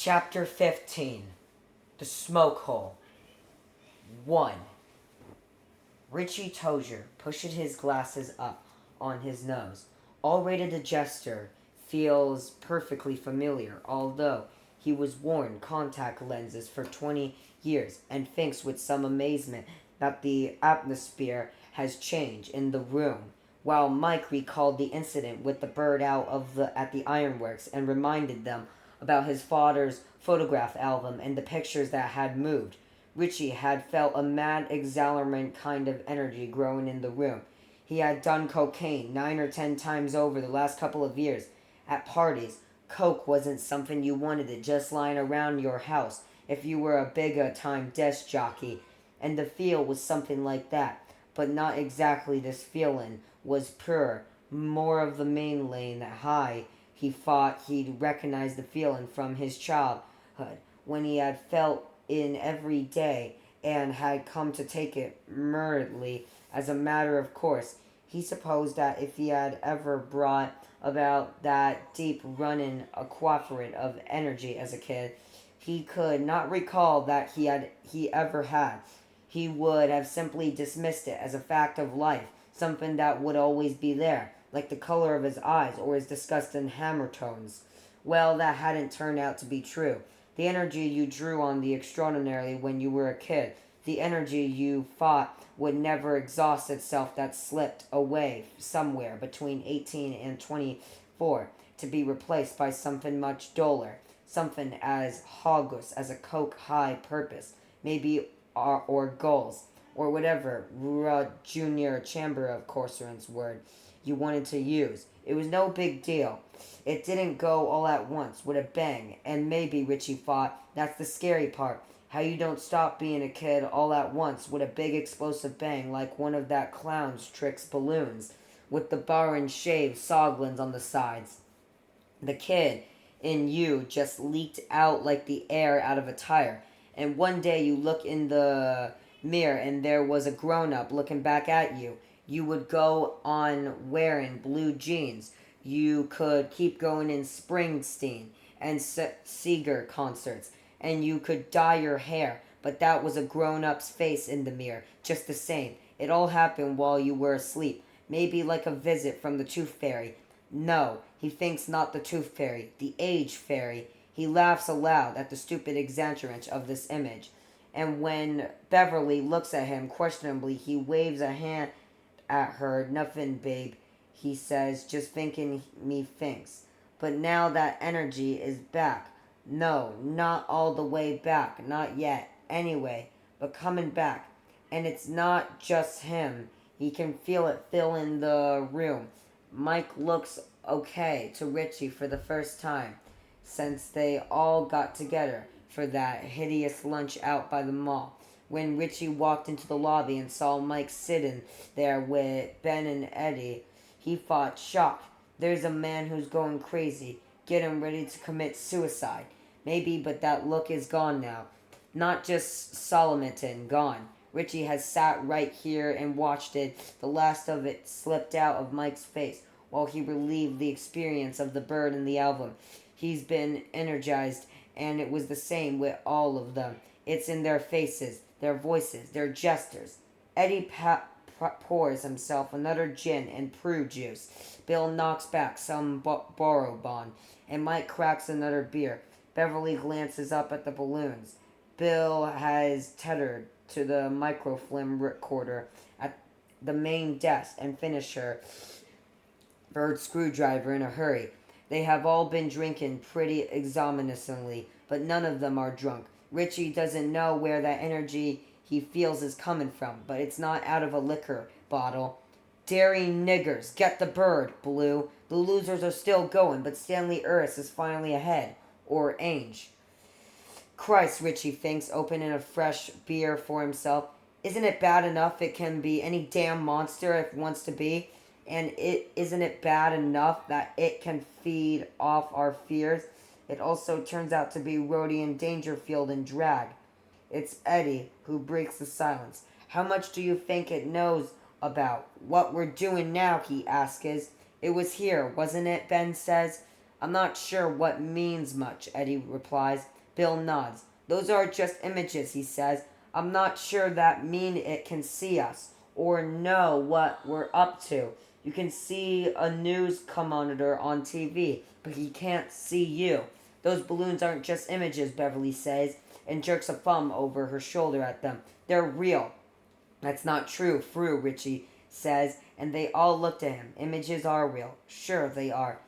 Chapter 15. The Smoke Hole. 1. Richie Tozier pushed his glasses up on his nose. Already the gesture feels perfectly familiar, although he was worn contact lenses for 20 years and thinks with some amazement that the atmosphere has changed in the room. While Mike recalled the incident with the bird at the ironworks and reminded them about his father's photograph album and the pictures that had moved, Richie had felt a mad, exhilarant kind of energy growing in the room. He had done cocaine 9 or 10 times over the last couple of years. At parties, coke wasn't something you wanted it just lying around your house if you were a big time desk jockey, and the feel was something like that, but not exactly this feeling was pure, more of the main lane high. He thought he'd recognized the feeling from his childhood, when he had felt in every day and had come to take it merely as a matter of course. He supposed that if he had ever brought about that deep running quadrant of energy as a kid, he could not recall that he ever had. He would have simply dismissed it as a fact of life, something that would always be there, like the color of his eyes or his disgust in hammer tones. Well, that hadn't turned out to be true. The energy you drew on the extraordinary when you were a kid, the energy you thought would never exhaust itself, that slipped away somewhere between 18 and 24 to be replaced by something much duller, something as hoggish as a coke high purpose, maybe, or goals, or whatever Junior Chamber of Corcoran's word you wanted to use. It was no big deal. It didn't go all at once with a bang, and maybe, Richie thought, that's the scary part. How you don't stop being a kid all at once with a big explosive bang like one of that clown's tricks balloons, with the bar and shave soglins on the sides. The kid in you just leaked out like the air out of a tire, and one day you look in the mirror and there was a grown-up looking back at you. You would go on wearing blue jeans. You could keep going in Springsteen and Seeger concerts, and you could dye your hair, but that was a grown-up's face in the mirror, just the same. It all happened while you were asleep, maybe like a visit from the Tooth Fairy. No, he thinks not the Tooth Fairy, the Age Fairy. He laughs aloud at the stupid exaggeration of this image, and when Beverly looks at him questionably, he waves a hand at her. Nothing, babe, he says, just thinking me thinks. But now that energy is back. No, not all the way back, not yet, anyway, but coming back. And it's not just him. He can feel it filling the room. Mike looks okay to Richie for the first time since they all got together for that hideous lunch out by the mall. When Richie walked into the lobby and saw Mike sitting there with Ben and Eddie, he thought, shocked. There's a man who's going crazy, getting ready to commit suicide. Maybe, but that look is gone now. Not just Solomonton, gone. Richie has sat right here and watched it. The last of it slipped out of Mike's face while he relieved the experience of the bird and the album. He's been energized, and it was the same with all of them. It's in their faces, their voices, their gestures. Eddie pours himself another gin and prue juice. Bill knocks back some Borobon, and Mike cracks another beer. Beverly glances up at the balloons. Bill has tethered to the microfilm recorder at the main desk and finished her bird screwdriver in a hurry. They have all been drinking pretty exominously, but none of them are drunk. Richie doesn't know where that energy he feels is coming from, but it's not out of a liquor bottle. Dairy niggers, get the bird, Blue. The losers are still going, but Stanley Uris is finally ahead. Or Ainge. Christ, Richie thinks, opening a fresh beer for himself. Isn't it bad enough it can be any damn monster if it wants to be? And isn't it bad enough that it can feed off our fears? It also turns out to be Rhodey and Dangerfield and Drag. It's Eddie who breaks the silence. How much do you think it knows about what we're doing now, he asks. It was here, wasn't it, Ben says. I'm not sure what means much, Eddie replies. Bill nods. Those are just images, he says. I'm not sure that mean it can see us or know what we're up to. You can see a news monitor on TV, but he can't see you. Those balloons aren't just images, Beverly says, and jerks a thumb over her shoulder at them. They're real. That's not true, Fru, Richie says, and they all look to him. Images are real. Sure, they are.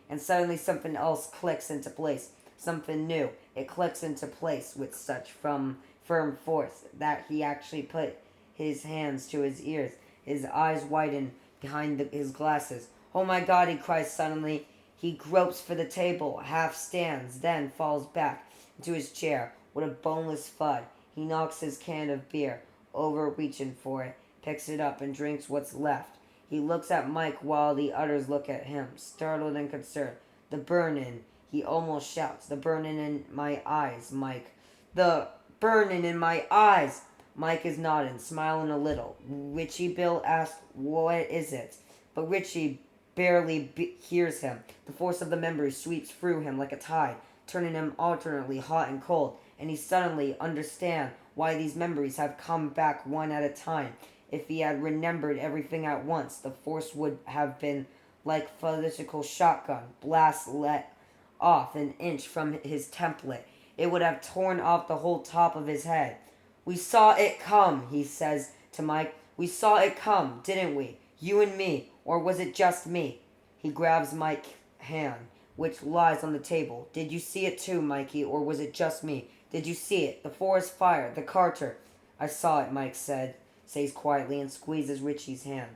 And suddenly something else clicks into place. Something new. It clicks into place with such firm force that he actually put his hands to his ears. His eyes widen behind his glasses. Oh my God, he cries suddenly. He gropes for the table, half stands, then falls back into his chair with a boneless thud. He knocks his can of beer over, reaching for it, picks it up, and drinks what's left. He looks at Mike while the others look at him, startled and concerned. The burnin', he almost shouts. The burnin' in my eyes, Mike. The burnin' in my eyes! Mike is nodding, smiling a little. Richie Bill asks, what is it? But Richie barely hears him. The force of the memory sweeps through him like a tide, turning him alternately hot and cold, and he suddenly understands why these memories have come back one at a time. If he had remembered everything at once, the force would have been like political shotgun blast let off an inch from his template. It would have torn off the whole top of his head. We saw it come, he says to Mike. We saw it come, didn't we? You and me, or was it just me? He grabs Mike's hand, which lies on the table. Did you see it too, Mikey, or was it just me? Did you see it? The forest fire, the Carter. I saw it, Mike says quietly, and squeezes Richie's hand.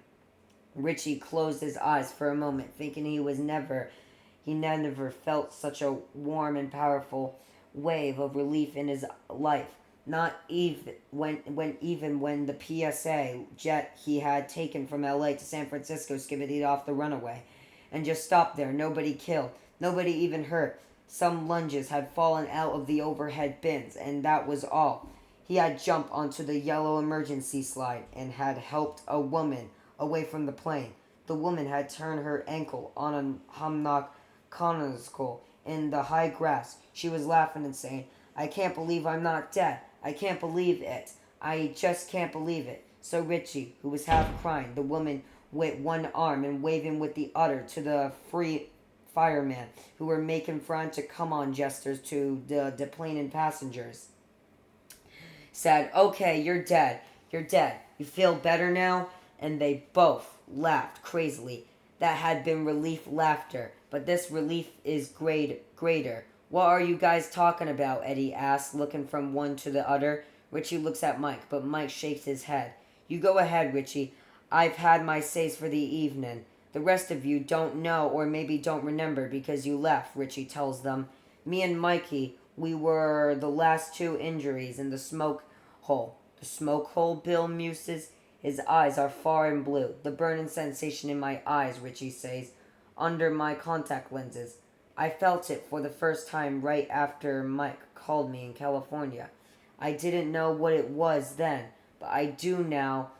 Richie closed his eyes for a moment, thinking he never felt such a warm and powerful wave of relief in his life. Not even when the PSA jet he had taken from LA to San Francisco skivvied off the runaway and just stopped there. Nobody killed, nobody even hurt. Some lunges had fallen out of the overhead bins, and that was all. He had jumped onto the yellow emergency slide and had helped a woman away from the plane. The woman had turned her ankle on a hummock conical in the high grass. She was laughing and saying, I can't believe I'm not dead. I can't believe it. I just can't believe it. So Richie, who was half crying, the woman with one arm and waving with the other to the free firemen who were making frantic come-on gestures to the deplaning passengers, said, okay, you're dead. You're dead. You feel better now? And they both laughed crazily. That had been relief laughter, but this relief is greater. What are you guys talking about? Eddie asks, looking from one to the other. Richie looks at Mike, but Mike shakes his head. You go ahead, Richie. I've had my says for the evening. The rest of you don't know or maybe don't remember because you left, Richie tells them. Me and Mikey, we were the last two injuries in the smoke hole. The smoke hole, Bill muses. His eyes are far and blue. The burning sensation in my eyes, Richie says, under my contact lenses. I felt it for the first time right after Mike called me in California. I didn't know what it was then, but I do now.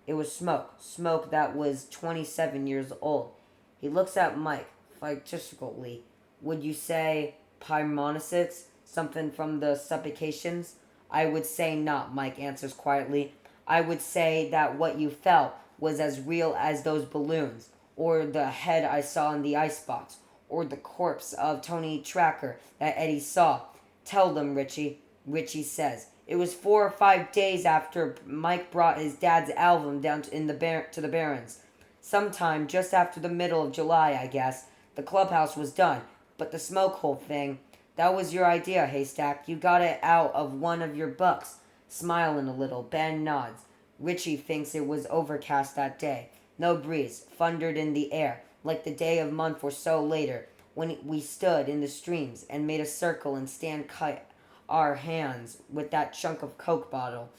It was smoke. Smoke that was 27 years old. He looks at Mike, fictitiously. Would you say pyromnosis? Something from the supplications? I would say not, Mike answers quietly. I would say that what you felt was as real as those balloons, or the head I saw in the icebox, or the corpse of Tony Tracker that Eddie saw. Tell them, Richie, Richie says. It was 4 or 5 days after Mike brought his dad's album down to the Barrens. Sometime just after the middle of July, I guess. The clubhouse was done, but the smoke hole thing, that was your idea, Haystack. You got it out of one of your books. Smiling a little, Ben nods. Richie thinks it was overcast that day. No breeze, thundered in the air, like the day of month or so later, when we stood in the streams and made a circle and cut our hands with that chunk of Coke bottle.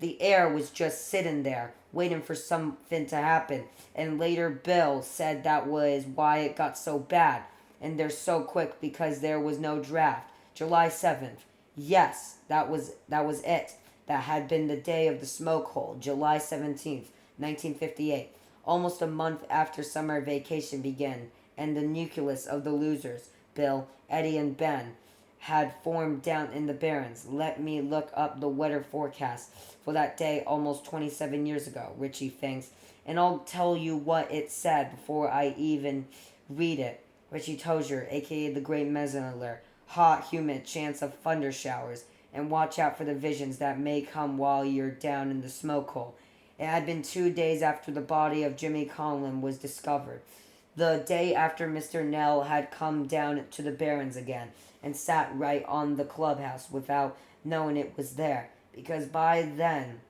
The air was just sitting there, waiting for something to happen, and later Bill said that was why it got so bad, and they're so quick because there was no draft. July 7th. Yes, that was it. That had been the day of the smoke hole, July 17th, 1958, almost a month after summer vacation began, and the nucleus of the losers, Bill, Eddie, and Ben, had formed down in the Barrens. Let me look up the weather forecast for that day almost 27 years ago, Richie thinks, and I'll tell you what it said before I even read it. Richie Tozier, aka the Great Mesoneler. Hot, humid, chance of thunder showers, and watch out for the visions that may come while you're down in the smoke hole. It had been 2 days after the body of Jimmy Conlon was discovered. The day after Mr. Nell had come down to the Barrens again and sat right on the clubhouse without knowing it was there, because by then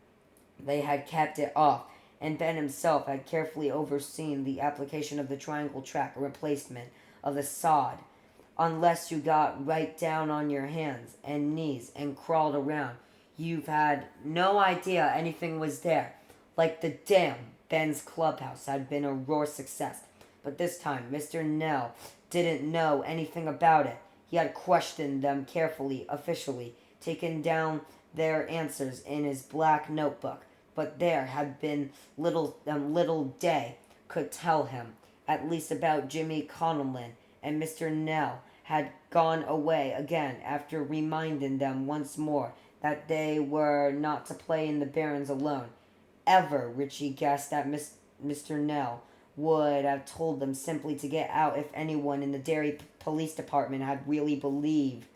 they had kept it off, and Ben himself had carefully overseen the application of the triangle track replacement of the sod. Unless you got right down on your hands and knees and crawled around, you've had no idea anything was there. Like the dam, Ben's clubhouse had been a roar success. But this time, Mr. Nell didn't know anything about it. He had questioned them carefully, officially, taken down their answers in his black notebook. But there had been little Day could tell him, at least about Jimmy Conlon, and Mr. Nell had gone away again after reminding them once more that they were not to play in the Barrens alone. Ever, Richie guessed that Mr. Nell would have told them simply to get out if anyone in the Derry Police Department had really believed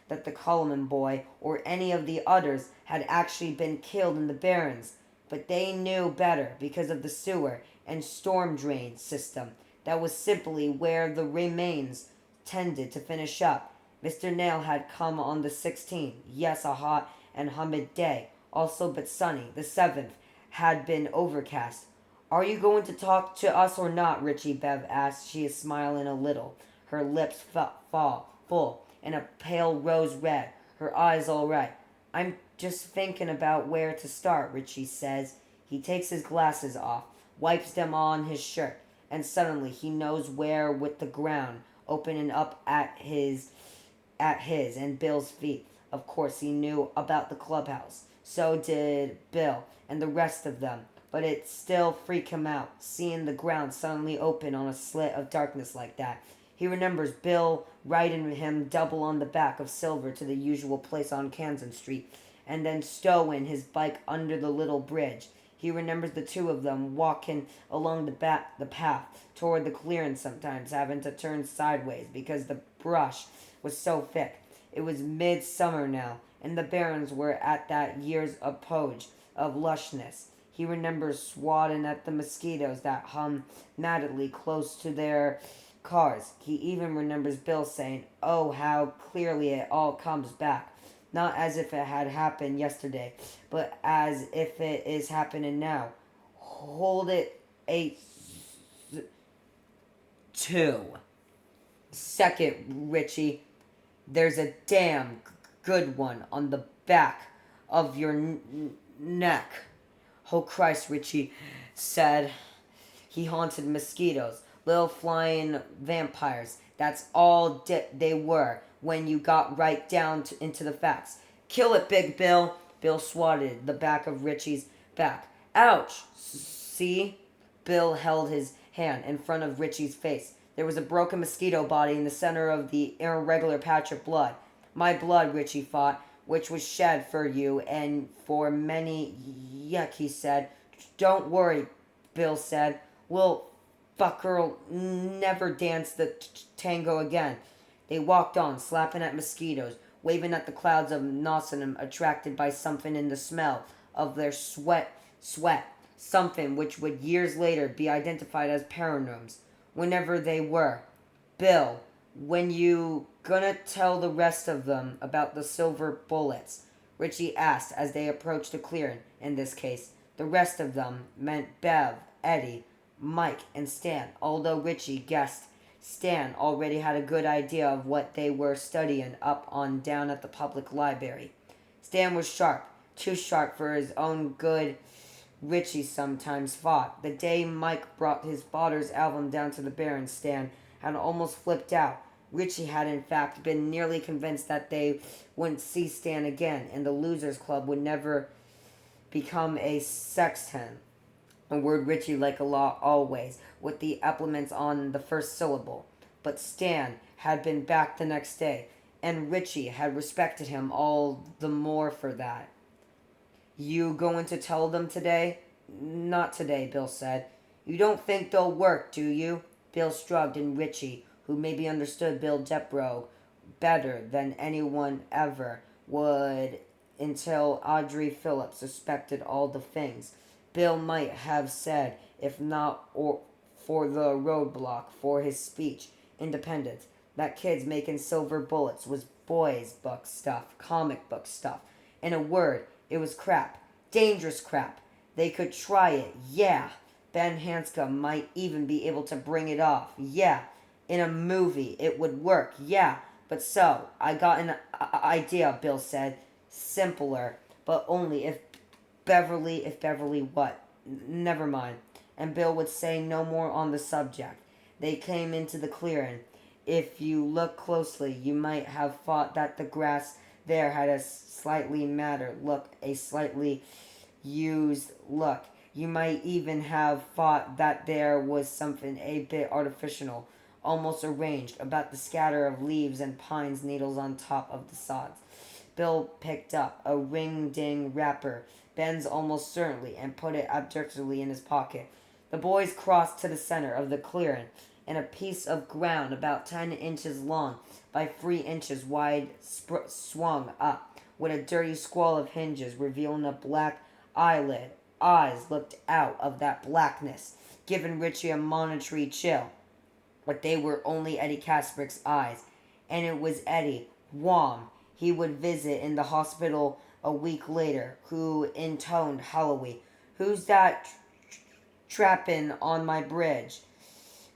that the Coleman boy or any of the others had actually been killed in the Barrens. But they knew better because of the sewer and storm drain system. That was simply where the remains tended to finish up. Mr. Nail had come on the 16th. Yes, a hot and humid day, also but sunny. The 7th had been overcast. Are you going to talk to us or not? Richie Bev asked. She is smiling a little. Her lips full and a pale rose red. Her eyes all right. I'm just thinking about where to start, Richie says. He takes his glasses off, wipes them on his shirt, and suddenly he knows where, with the ground opening up at his and Bill's feet. Of course he knew about the clubhouse. So did Bill and the rest of them. But it still freaked him out, seeing the ground suddenly open on a slit of darkness like that. He remembers Bill riding him double on the back of Silver to the usual place on Kansan Street, and then stowing his bike under the little bridge. He remembers the two of them walking along the path toward the clearing, sometimes having to turn sideways because the brush was so thick. It was midsummer now, and the Barrens were at that year's apogee of lushness. He remembers swatting at the mosquitoes that hum madly close to their cars. He even remembers Bill saying, "Oh, how clearly it all comes back. Not as if it had happened yesterday, but as if it is happening now. Hold it a 2 seconds, Richie. There's a damn good one on the back of your neck." "Oh, Christ," Richie said. He haunted mosquitoes, little flying vampires. That's all they were when you got right down into the facts. "Kill it, Big Bill." Bill swatted the back of Richie's back. "Ouch. See?" Bill held his hand in front of Richie's face. There was a broken mosquito body in the center of the irregular patch of blood. "My blood," Richie thought, "which was shed for you and for many." "Yuck," he said. "Don't worry," Bill said. "We'll fucker'll never dance the tango again." They walked on, slapping at mosquitoes, waving at the clouds of nauseum attracted by something in the smell of their sweat, something which would years later be identified as peronomes, whenever they were. "Bill, when you gonna tell the rest of them about the silver bullets?" Richie asked as they approached the clearing. In this case, the rest of them meant Bev, Eddie, Mike, and Stan, although Richie guessed Stan already had a good idea of what they were studying up on down at the public library. Stan was sharp, too sharp for his own good, Richie sometimes thought. The day Mike brought his Botter's album down to the Barrens, Stan had almost flipped out. Richie had in fact been nearly convinced that they wouldn't see Stan again, and the Losers Club would never become a sexton. A word Richie like a law always, with the implements on the first syllable. But Stan had been back the next day, and Richie had respected him all the more for that. You going to tell them today? Not today, Bill said. You don't think they'll work, do you? Bill shrugged, and Richie, who maybe understood Bill Devereaux better than anyone ever would until Audrey Phillips suspected all the things Bill might have said if not or for the roadblock for his speech, independence. That kids making silver bullets was boys' book stuff, comic book stuff. In a word, it was crap. Dangerous crap. They could try it, yeah. Ben Hanscom might even be able to bring it off, yeah. In a movie, it would work, yeah. But so, I got an idea, Bill said. Simpler, but only if Beverly what? Never mind. And Bill would say no more on the subject. They came into the clearing. If you look closely, you might have thought that the grass there had a slightly matted look, a slightly used look. You might even have thought that there was something a bit artificial, almost arranged, about the scatter of leaves and pines needles on top of the sods. Bill picked up a ring-ding wrapper, Ben's almost certainly, and put it abductedly in his pocket. The boys crossed to the center of the clearing, and a piece of ground about 10 inches long by 3 inches wide swung up, with a dirty squall of hinges revealing a black eyelid. Eyes looked out of that blackness, giving Richie a momentary chill. But they were only Eddie Kasperick's eyes, and it was Eddie, Wham, he would visit in the hospital a week later, who intoned hollowly, "Who's that trappin' on my bridge?"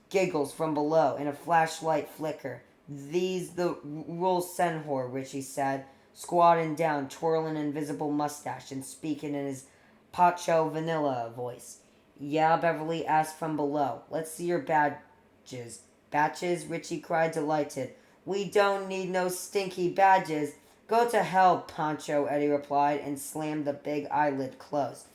Giggles from below, and a flashlight flicker. "These the Rule Senhor," Richie said, squatting down, twirling an invisible mustache, and speaking in his Pacho Vanilla voice. "Yeah?" Beverly asked from below. "Let's see your badges." "Badges?" Richie cried, delighted. "We don't need no stinky badges." "Go to hell, Pancho," Eddie replied, and slammed the big eyelid closed.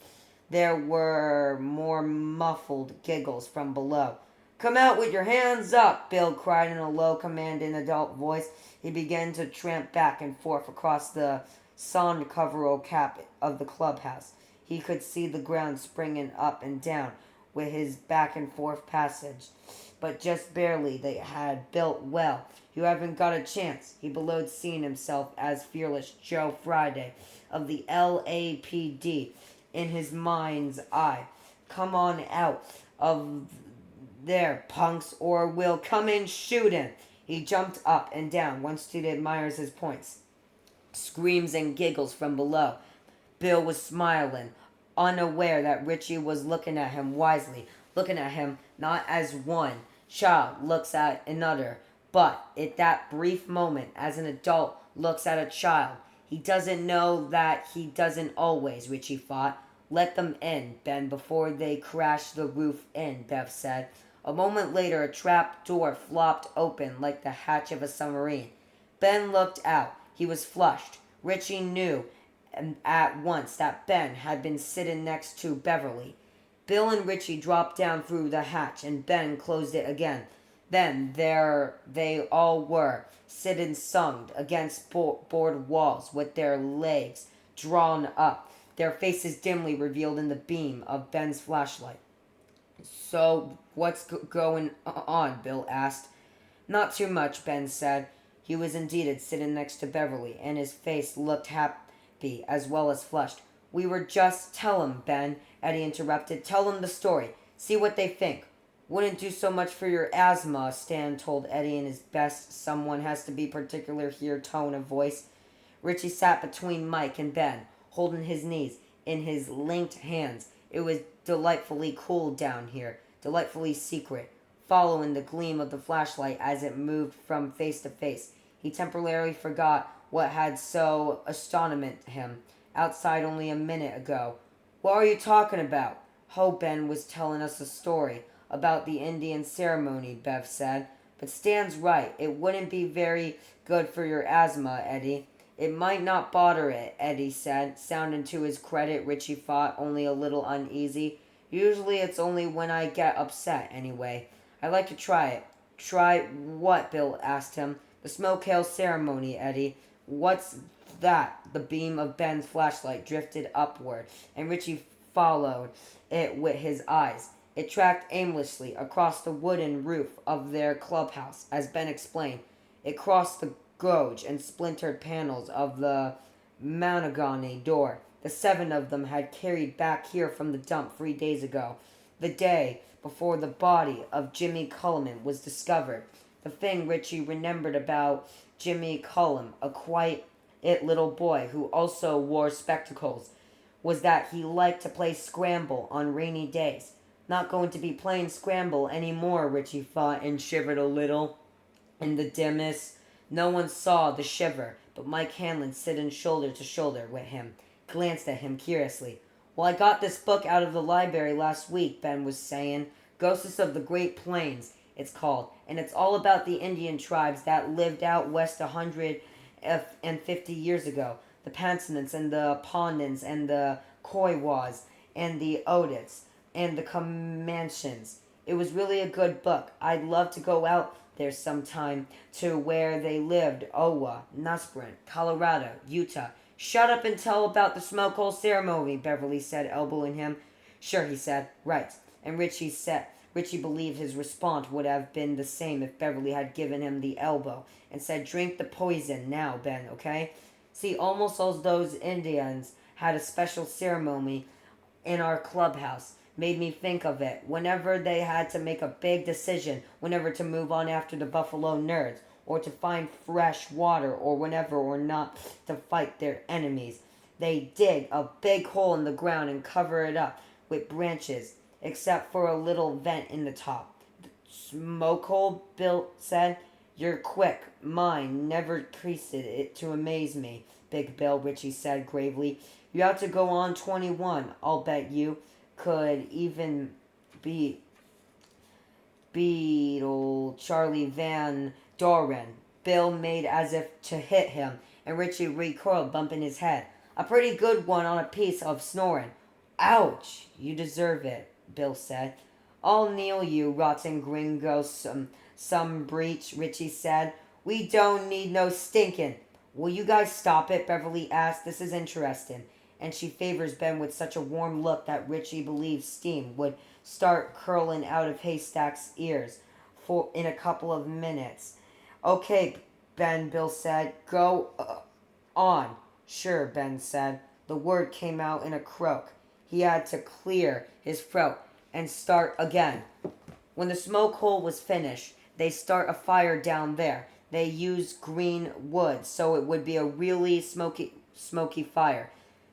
There were more muffled giggles from below. "Come out with your hands up," Bill cried in a low, commanding adult voice. He began to tramp back and forth across the sand coverall cap of the clubhouse. He could see the ground springing up and down with his back and forth passage, but just barely. They had built well. "You haven't got a chance." He bellowed, seeing himself as Fearless Joe Friday of the LAPD in his mind's eye. "Come on out of there, punks, or we'll come in shooting." He jumped up and down, one student admires his points. Screams and giggles from below. Bill was smiling, unaware that Richie was looking at him wisely, looking at him not as one child looks at another, but at that brief moment as an adult looks at a child. He doesn't know that he doesn't always, Richie thought. "Let them in, Ben, before they crash the roof in," Bev said. A moment later, a trap door flopped open like the hatch of a submarine. Ben looked out. He was flushed. Richie knew at once that Ben had been sitting next to Beverly. Bill and Richie dropped down through the hatch, and Ben closed it again. Then there they all were, sitting sunged against board walls with their legs drawn up, their faces dimly revealed in the beam of Ben's flashlight. "So, what's going on?" Bill asked. "Not too much," Ben said. He was indeed sitting next to Beverly, and his face looked happy as well as flushed. "We were just—" "Tell 'em, Ben," Eddie interrupted. "Tell 'em the story. See what they think." "Wouldn't do so much for your asthma," Stan told Eddie in his best "someone has to be particular here" tone of voice. Richie sat between Mike and Ben, holding his knees in his linked hands. It was delightfully cool down here, delightfully secret. Following the gleam of the flashlight as it moved from face to face, he temporarily forgot what had so astonished him outside only a minute ago. "What are you talking about?" "Oh, Ben was telling us a story about the Indian ceremony," Bev said. "But Stan's right. It wouldn't be very good for your asthma, Eddie." "It might not bother it," Eddie said, sounding to his credit, Richie thought, only a little uneasy. "Usually it's only when I get upset, anyway. I'd like to try it." "Try what?" Bill asked him. The Smoke Hill ceremony, Eddie. What's that? The beam of Ben's flashlight drifted upward, and Richie followed it with his eyes. It tracked aimlessly across the wooden roof of their clubhouse. As Ben explained, it crossed the gouge and splintered panels of the mahogany door. The seven of them had carried back here from the dump 3 days ago, the day before the body of Jimmy Cullen was discovered. The thing Richie remembered about Jimmy Cullen, a quiet little boy who also wore spectacles, was that he liked to play scramble on rainy days. Not going to be playing scramble anymore, Richie thought, and shivered a little. In the dimness, no one saw the shiver, but Mike Hanlon, sitting shoulder to shoulder with him, glanced at him curiously. Well, I got this book out of the library last week, Ben was saying. Ghosts of the Great Plains, it's called, and it's all about the Indian tribes that lived out west 150 years ago. The Pansonets and the Pondans and the Kiowas and the Odets and the Comanches. It was really a good book. I'd love to go out there sometime to where they lived, Iowa, Nussbrun, Colorado, Utah. Shut up and tell about the smoke hole ceremony, Beverly said, elbowing him. Sure, he said. Right. And Richie believed his response would have been the same if Beverly had given him the elbow and said, drink the poison now, Ben, okay? See, almost all those Indians had a special ceremony in our clubhouse. Made me think of it. Whenever they had to make a big decision, whenever to move on after the Buffalo Nerds, or to find fresh water, or whenever or not to fight their enemies, they dig a big hole in the ground and cover it up with branches, except for a little vent in the top. Smoke hole, Bill said. You're quick. Mine never creased it to amaze me, Big Bill, Richie said gravely. You have to go on 21, I'll bet you. Could even beat old Charlie Van Doren. Bill made as if to hit him, and Richie recoiled, bumping his head. A pretty good one on a piece of snoring. Ouch! You deserve it, Bill said. I'll kneel you, rotten gringo, some breech, Richie said. We don't need no stinking. Will you guys stop it? Beverly asked. This is interesting. And she favors Ben with such a warm look that Richie believed steam would start curling out of Haystack's ears in a couple of minutes. Okay, Ben, Bill said. Go on. Sure, Ben said. The word came out in a croak. He had to clear his throat and start again. When the smoke hole was finished, they start a fire down there. They used green wood, so it would be a really smoky fire.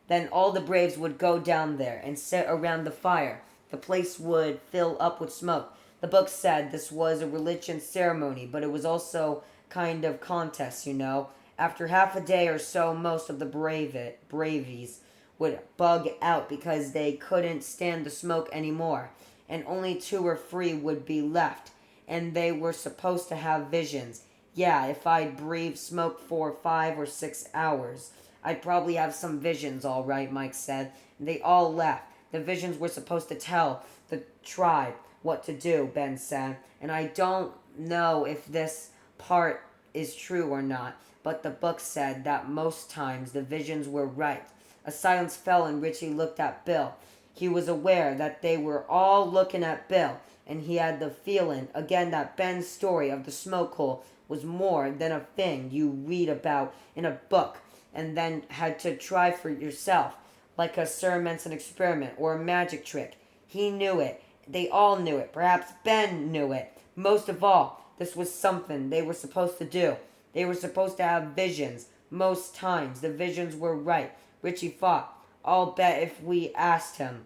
Then all the braves would go down there and sit around the fire. The place would fill up with smoke. The book said this was a religious ceremony, but it was also kind of contest, you know. After half a day or so, most of the bravies would bug out because they couldn't stand the smoke anymore, and only 2 or 3 would be left, and they were supposed to have visions. Yeah, if I'd breathe smoke for 5 or 6 hours, I'd probably have some visions, all right, Mike said. They all left. The visions were supposed to tell the tribe what to do, Ben said. And I don't know if this part is true or not, but the book said that most times the visions were right. A silence fell and Richie looked at Bill. He was aware that they were all looking at Bill, and he had the feeling again that Ben's story of the smoke hole was more than a thing you read about in a book and then had to try for yourself, like a Sir Manson experiment or a magic trick. He knew it. They all knew it. Perhaps Ben knew it. Most of all, this was something they were supposed to do. They were supposed to have visions. Most times, the visions were right. Richie thought, I'll bet if we asked him,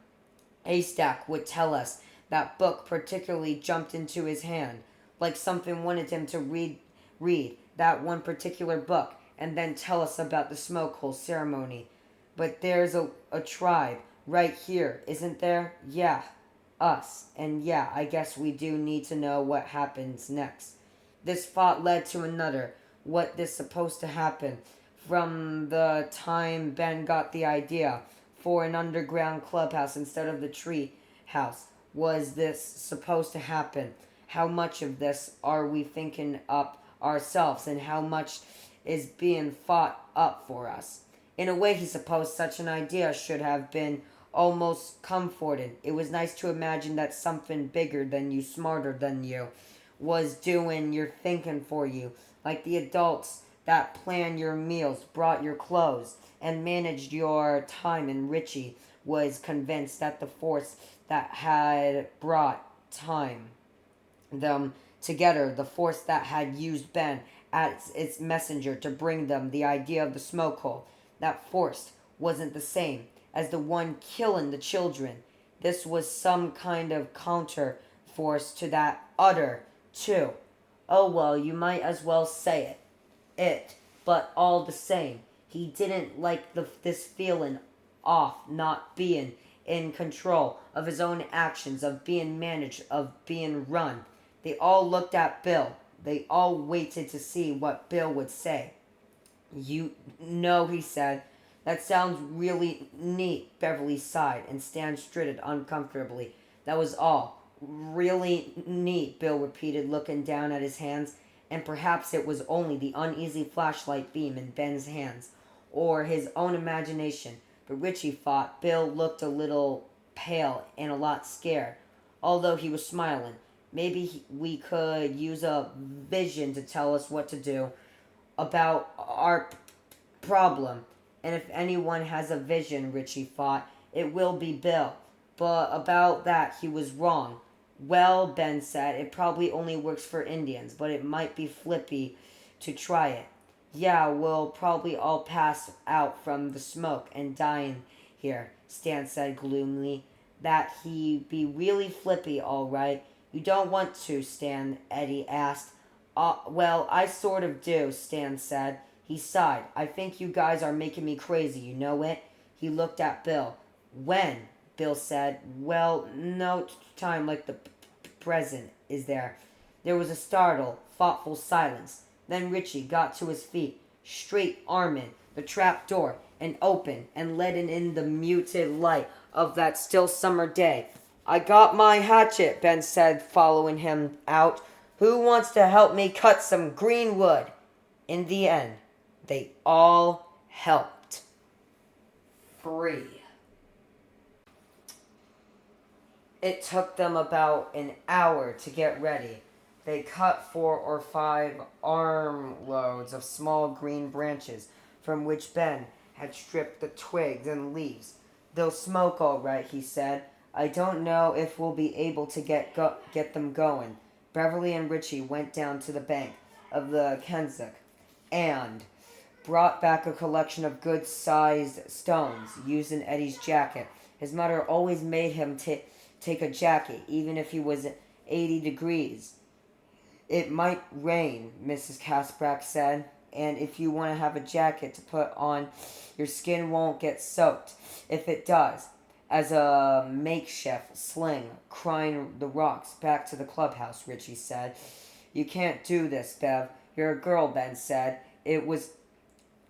Haystack would tell us. That book particularly jumped into his hand, like something wanted him to read that one particular book, and then tell us about the smoke hole ceremony. But there's a tribe right here, isn't there? Yeah, us. And yeah, I guess we do need to know what happens next. This thought led to another. What is supposed to happen? From the time Ben got the idea for an underground clubhouse instead of the tree house, was this supposed to happen? How much of this are we thinking up ourselves and how much is being fought up for us. In a way, he supposed such an idea should have been almost comforted. It was nice to imagine that something bigger than you, smarter than you, was doing your thinking for you, like the adults that planned your meals, brought your clothes, and managed your time. And Richie was convinced that the force that had brought time them together, the force that had used Ben as its messenger to bring them the idea of the smoke hole, that force wasn't the same as the one killing the children. This was some kind of counter force to that other, too. Oh well, you might as well say it. But all the same, he didn't like this feeling off not being in control of his own actions, of being managed, of being run. They all looked at Bill. They all waited to see what Bill would say. You know, he said. That sounds really neat, Beverly sighed, and Stan stritted uncomfortably. That was all. Really neat, Bill repeated, looking down at his hands, and perhaps it was only the uneasy flashlight beam in Ben's hands, or his own imagination, but Richie thought Bill looked a little pale and a lot scared, although he was smiling. Maybe we could use a vision to tell us what to do about our problem. And if anyone has a vision, Richie thought, it will be Bill. But about that, he was wrong. Well, Ben said, it probably only works for Indians, but it might be flippy to try it. Yeah, we'll probably all pass out from the smoke and die in here, Stan said gloomily. That he be really flippy, all right. You don't want to, Stan, Eddie asked. Well, I sort of do, Stan said. He sighed. I think you guys are making me crazy, you know it? He looked at Bill. When? Bill said. Well, no time like the present, is there? There was a startled, thoughtful silence. Then Richie got to his feet, straight arming the trap door, and opened and let in the muted light of that still summer day. I got my hatchet, Ben said, following him out. Who wants to help me cut some green wood? In the end, they all helped. 3. It took them about an hour to get ready. They cut 4 or 5 armloads of small green branches from which Ben had stripped the twigs and leaves. They'll smoke all right, he said. I don't know if we'll be able to get them going. Beverly and Richie went down to the bank of the Kensick and brought back a collection of good-sized stones used in Eddie's jacket. His mother always made him take a jacket, even if he was 80 degrees. It might rain, Mrs. Casbrack said, and if you want to have a jacket to put on, your skin won't get soaked. If it does, as a makeshift sling, crying the rocks back to the clubhouse, Richie said. You can't do this, Bev. You're a girl, Ben said. It was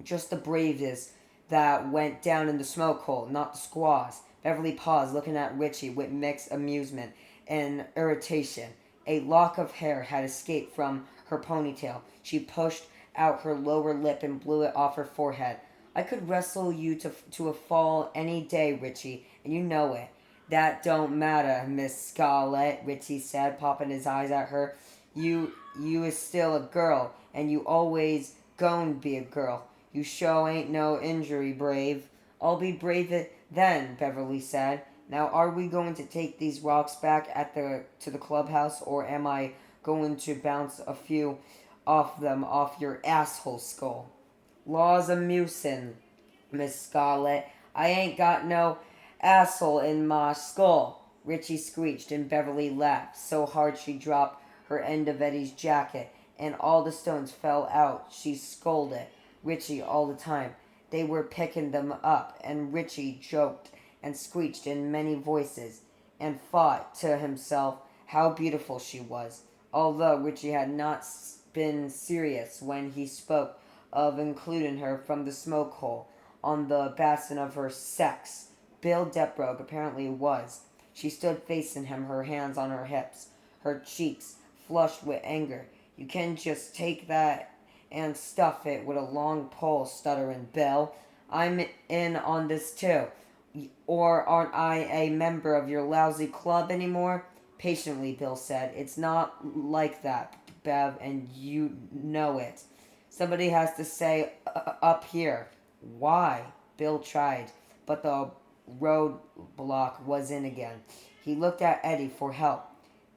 just the braves that went down in the smoke hole, not the squaws. Beverly paused, looking at Richie with mixed amusement and irritation. A lock of hair had escaped from her ponytail. She pushed out her lower lip and blew it off her forehead. I could wrestle you to a fall any day, Richie, and you know it. That don't matter, Miss Scarlet, Richie said, popping his eyes at her. You is still a girl, and you always gon' be a girl. You sure ain't no injury brave. I'll be brave then, Beverly said. Now, are we going to take these rocks back to the clubhouse, or am I going to bounce a few off them off your asshole skull? Law's amusin', Miss Scarlet. I ain't got no asshole in my skull. Richie screeched, and Beverly laughed so hard she dropped her end of Eddie's jacket, and all the stones fell out. She scolded Richie all the time. They were picking them up, and Richie joked and screeched in many voices, and thought to himself how beautiful she was, although Richie had not been serious when he spoke of including her from the smoke hole on the basin of her sex. Bill Deprogue apparently was. She stood facing him, her hands on her hips, her cheeks flushed with anger. You can just take that and stuff it with a long pole, stuttering Bill. I'm in on this too. Or aren't I a member of your lousy club anymore? Patiently, Bill said. It's not like that, Bev, and you know it. Somebody has to say up here. Why? Bill tried, but the roadblock was in again. He looked at Eddie for help.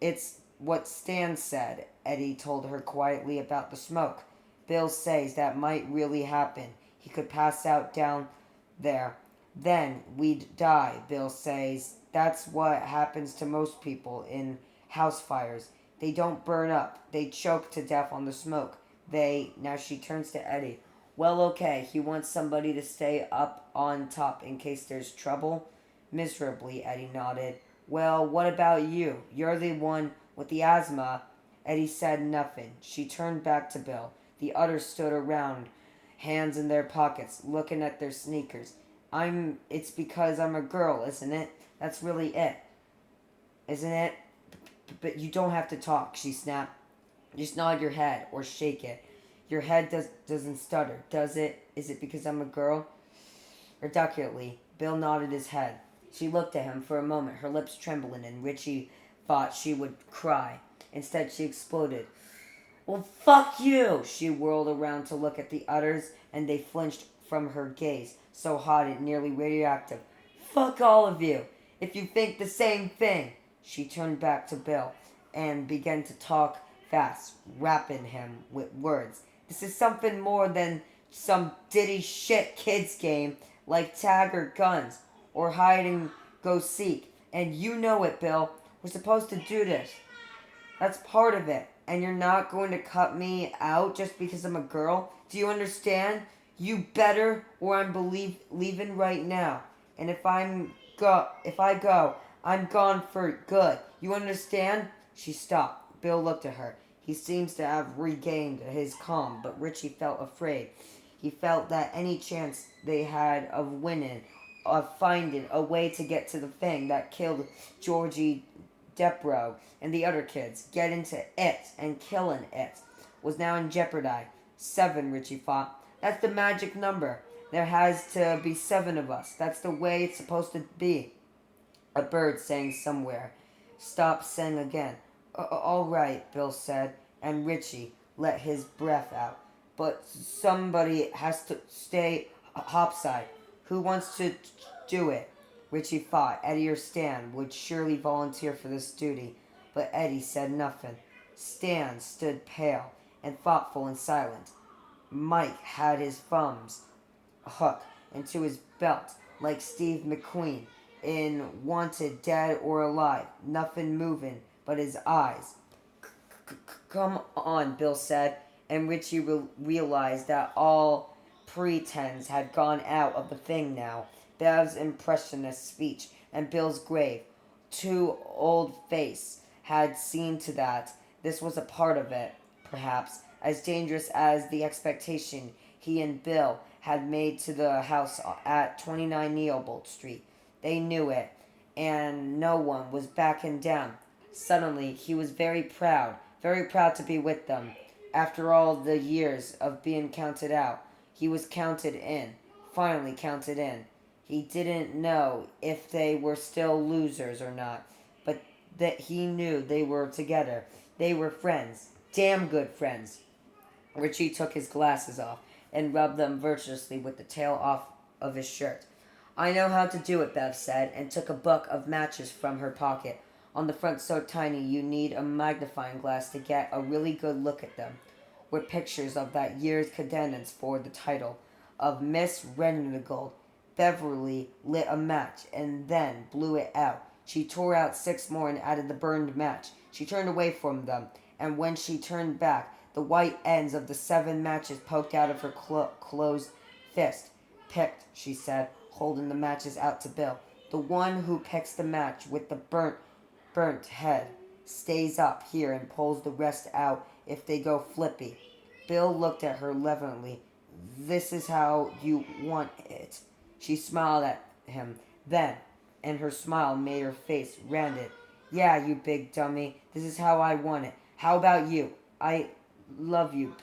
It's what Stan said, Eddie told her quietly about the smoke. Bill says that might really happen. He could pass out down there. Then we'd die, Bill says. That's what happens to most people in house fires. They don't burn up. They choke to death on the smoke. Now she turns to Eddie. Well, okay, he wants somebody to stay up on top in case there's trouble. Miserably, Eddie nodded. Well, what about you? You're the one with the asthma. Eddie said nothing. She turned back to Bill. The others stood around, hands in their pockets, looking at their sneakers. It's because I'm a girl, isn't it? That's really it. Isn't it? But you don't have to talk, she snapped. Just nod your head or shake it. Your head doesn't stutter, does it? Is it because I'm a girl? Reluctantly, Bill nodded his head. She looked at him for a moment, her lips trembling, and Richie thought she would cry. Instead, she exploded. Well, fuck you! She whirled around to look at the others, and they flinched from her gaze, so hot it nearly radioactive. Fuck all of you! If you think the same thing! She turned back to Bill and began to talk fast, rapping him with words. This is something more than some diddy shit kids game like tag or guns or hide and go seek. And you know it, Bill. We're supposed to do this. That's part of it. And you're not going to cut me out just because I'm a girl? Do you understand? You better, or I'm leaving right now. And if I go, I'm gone for good. You understand? She stopped. Bill looked at her. He seems to have regained his calm, but Richie felt afraid. He felt that any chance they had of winning, of finding a way to get to the thing that killed Georgie Depro and the other kids, getting to it and killing it, was now in jeopardy. 7, Richie thought. That's the magic number. There has to be 7 of us. That's the way it's supposed to be. A bird sang somewhere. Stop sang again. All right, Bill said, and Richie let his breath out. But somebody has to stay hopside. Who wants to do it? Richie thought Eddie or Stan would surely volunteer for this duty, but Eddie said nothing. Stan stood pale and thoughtful and silent. Mike had his thumbs hooked into his belt like Steve McQueen in Wanted, Dead or Alive, nothing moving but his eyes. Come on, Bill said, and Richie realized that all pretense had gone out of the thing now. Bev's impressionist speech and Bill's grave, too old face, had seen to that. This was a part of it, perhaps, as dangerous as the expectation he and Bill had made to the house at 29 Neobolt Street. They knew it, and no one was backing down. Suddenly, he was very proud to be with them. After all the years of being counted out, he was counted in, finally counted in. He didn't know if they were still losers or not, but that he knew they were together. They were friends, damn good friends. Richie took his glasses off and rubbed them virtuously with the tail off of his shirt. I know how to do it, Bev said, and took a book of matches from her pocket. On the front so tiny you need a magnifying glass to get a really good look at them, were pictures of that year's cadence for the title of Miss Rendigold. Beverly lit a match and then blew it out. She tore out 6 more and added the burned match. She turned away from them, and when she turned back, the white ends of the 7 matches poked out of her closed fist. Picked, she said, holding the matches out to Bill. The one who picks the match with the burnt head stays up here and pulls the rest out if they go flippy. Bill looked at her levelly. This is how you want it. She smiled at him then, and her smile made her face rounded. Yeah, you big dummy. This is how I want it. How about you? love you,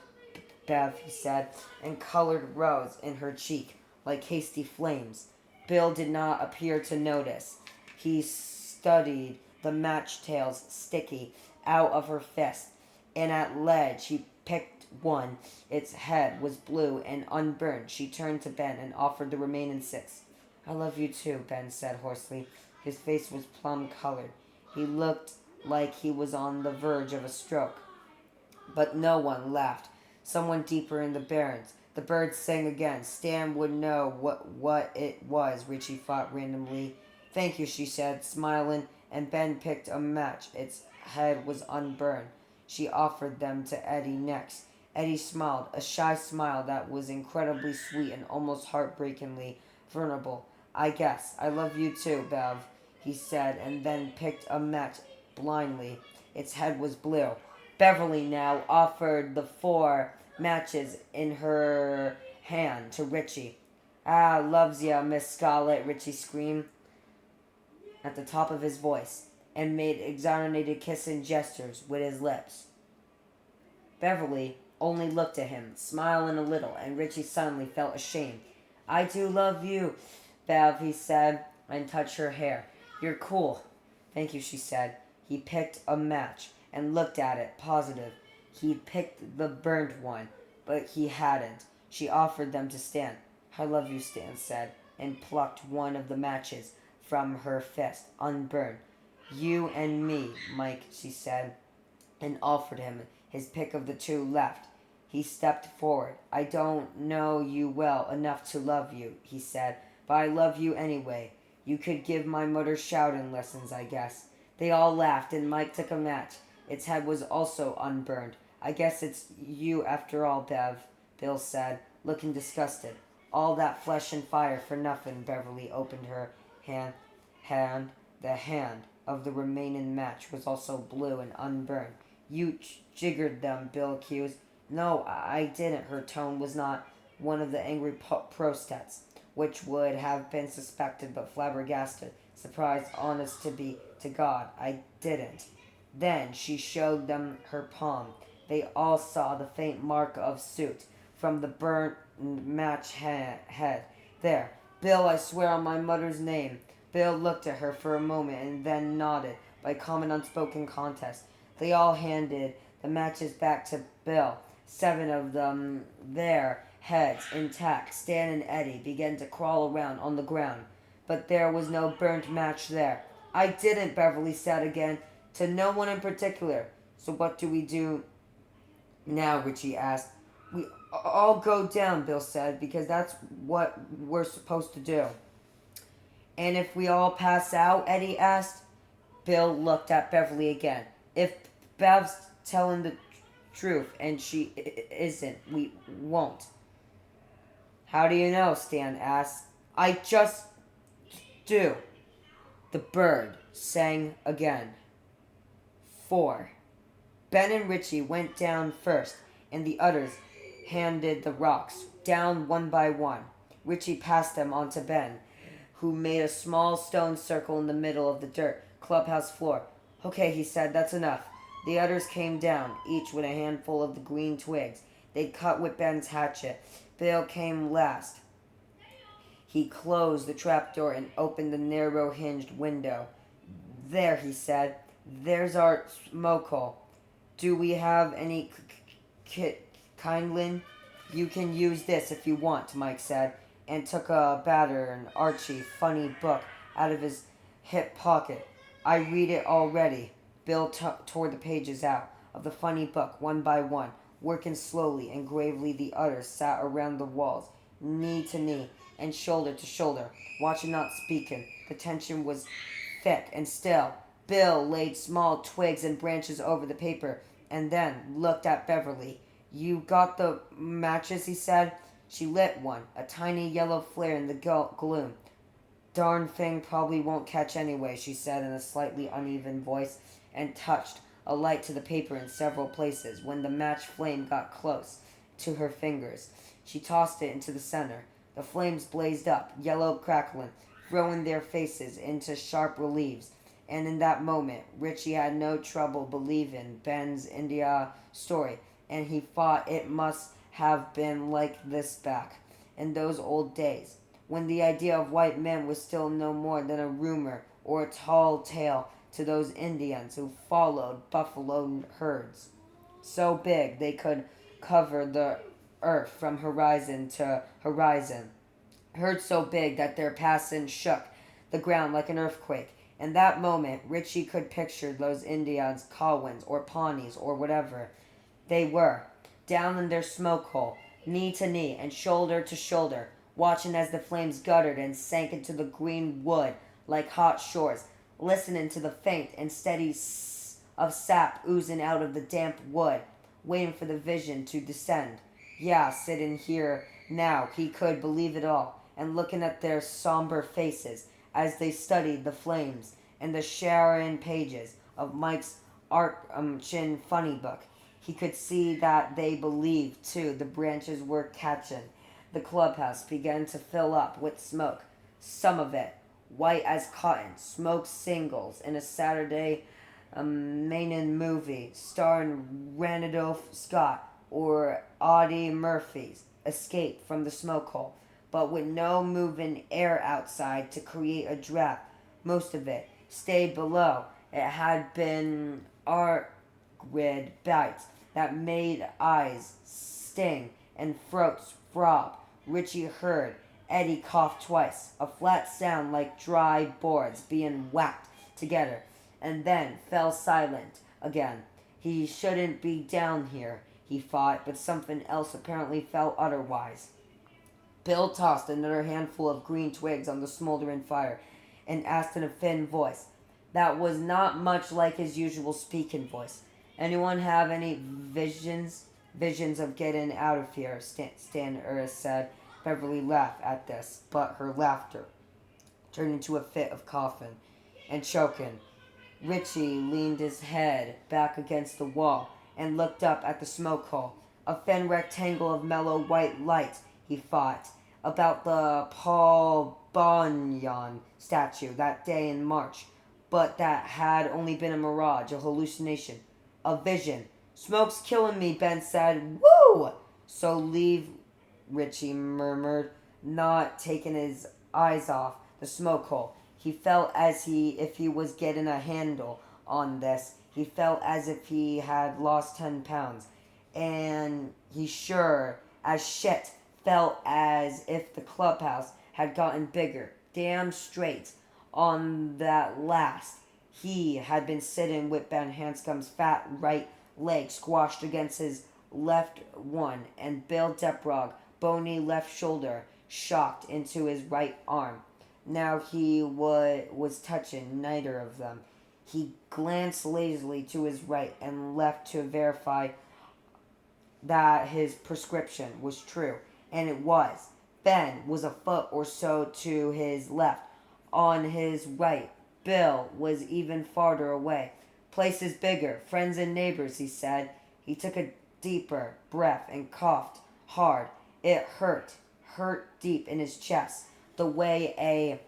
Bev, he said, and colored rose in her cheek like hasty flames. Bill did not appear to notice. He studied the match tails sticky out of her fist, and at ledge he picked one. Its head was blue and unburned. She turned to Ben and offered the remaining six. I love you too, Ben said hoarsely. His face was plum colored. He looked like he was on the verge of a stroke. But no one laughed. Someone deeper in the barrens. The birds sang again. Stan would know what it was, Richie thought randomly. Thank you, she said, smiling, and Ben picked a match. Its head was unburned. She offered them to Eddie next. Eddie smiled, a shy smile that was incredibly sweet and almost heartbreakingly vulnerable. I guess. I love you too, Bev, he said, and then picked a match blindly. Its head was blue. Beverly now offered the four matches in her hand to Richie. Ah, loves ya, Miss Scarlet, Richie screamed at the top of his voice and made exaggerated kissing gestures with his lips. Beverly only looked at him, smiling a little, and Richie suddenly felt ashamed. I do love you, Bev, he said, and touched her hair. You're cool. Thank you, she said. He picked a match and looked at it, positive. He'd picked the burnt one, but he hadn't. She offered them to Stan. I love you, Stan said, and plucked one of the matches from her fist, unburned. You and me, Mike, she said, and offered him his pick of the two left. He stepped forward. I don't know you well enough to love you, he said, but I love you anyway. You could give my mother shouting lessons, I guess. They all laughed, and Mike took a match. Its head was also unburned. I guess it's you after all, Bev, Bill said, looking disgusted. All that flesh and fire for nothing. Beverly opened her hand. The hand of the remaining match was also blue and unburned. You jiggered them, Bill accused. No, I didn't. Her tone was not one of the angry protests, which would have been suspected but flabbergasted, surprised, honest to God. I didn't. Then she showed them her palm. They all saw the faint mark of soot from the burnt match head. There. Bill, I swear on my mother's name. Bill looked at her for a moment and then nodded by common unspoken contest. They all handed the matches back to Bill. 7 of them, their heads intact. Stan and Eddie began to crawl around on the ground, but there was no burnt match there. I didn't, Beverly said again, to no one in particular. So what do we do now, Richie asked. We all go down, Bill said, because that's what we're supposed to do. And if we all pass out, Eddie asked. Bill looked at Beverly again. If Bev's telling the truth and she isn't, we won't. How do you know? Stan asked. I just do. The bird sang again. 4. Ben and Richie went down first, and the others handed the rocks down one by one. Richie passed them on to Ben, who made a small stone circle in the middle of the dirt clubhouse floor. Okay, he said, that's enough. The others came down, each with a handful of the green twigs they'd cut with Ben's hatchet. Bill came last. He closed the trapdoor and opened the narrow hinged window. There, he said, there's our smoke hole. Do we have any kindling? You can use this if you want, Mike said, and took a battered Archie funny book out of his hip pocket. I read it already. Bill tore the pages out of the funny book one by one, working slowly and gravely. The others sat around the walls, knee to knee and shoulder to shoulder, watching, not speaking. The tension was thick and still. Bill laid small twigs and branches over the paper and then looked at Beverly. You got the matches, he said. She lit one, a tiny yellow flare in the gloom. Darn thing probably won't catch anyway, she said in a slightly uneven voice, and touched a light to the paper in several places. When the match flame got close to her fingers, she tossed it into the center. The flames blazed up, yellow crackling, throwing their faces into sharp reliefs. And in that moment, Richie had no trouble believing Ben's India story. and he thought it must have been like this back in those old days, when the idea of white men was still no more than a rumor or a tall tale to those Indians who followed buffalo herds so big they could cover the earth from horizon to horizon. Herds so big that their passing shook the ground like an earthquake. In that moment, Richie could picture those Indians, Cowans, or Pawnees, or whatever they were, down in their smoke hole, knee to knee and shoulder to shoulder, watching as the flames guttered and sank into the green wood like hot shores, listening to the faint and steady of sap oozing out of the damp wood, waiting for the vision to descend. Yeah, sitting here now, he could believe it all, and looking at their somber faces as they studied the flames and the Sharon pages of Mike's Art Chin funny book. He could see that they believed, too, the branches were catching. The clubhouse began to fill up with smoke, some of it white as cotton, smoke singles in a Saturday Mainin movie starring Randolph Scott or Audie Murphy's Escape from the Smoke Hole, but with no moving air outside to create a draft. Most of it stayed below. It had been art grid bites that made eyes sting and throats throb. Richie heard Eddie cough twice, a flat sound like dry boards being whacked together, and then fell silent again. He shouldn't be down here, he thought, but something else apparently felt otherwise. Bill tossed another handful of green twigs on the smoldering fire and asked in a thin voice that was not much like his usual speaking voice, "Anyone have any visions? Visions of getting out of here," Stan Uris said. Beverly laughed at this, but her laughter turned into a fit of coughing and choking. Richie leaned his head back against the wall and looked up at the smoke hole. A thin rectangle of mellow white light, he thought, about the Paul Bunyan statue that day in March. But that had only been a mirage, a hallucination, a vision. "Smoke's killing me," Ben said. "Woo!" "So leave," Richie murmured, not taking his eyes off the smoke hole. He felt as if he was getting a handle on this. He felt as if he had lost 10 pounds. And he sure as shit felt as if the clubhouse had gotten bigger. Damn straight on that last. He had been sitting with Ben Hanscom's fat right leg squashed against his left one, and Bill Deprog bony left shoulder shocked into his right arm. Now he was touching neither of them. He glanced lazily to his right and left to verify that his prescription was true, and it was. Ben was a foot or so to his left. On his right, Bill was even farther away. "Place is bigger. Friends and neighbors," he said. He took a deeper breath and coughed hard. It hurt deep in his chest, the way a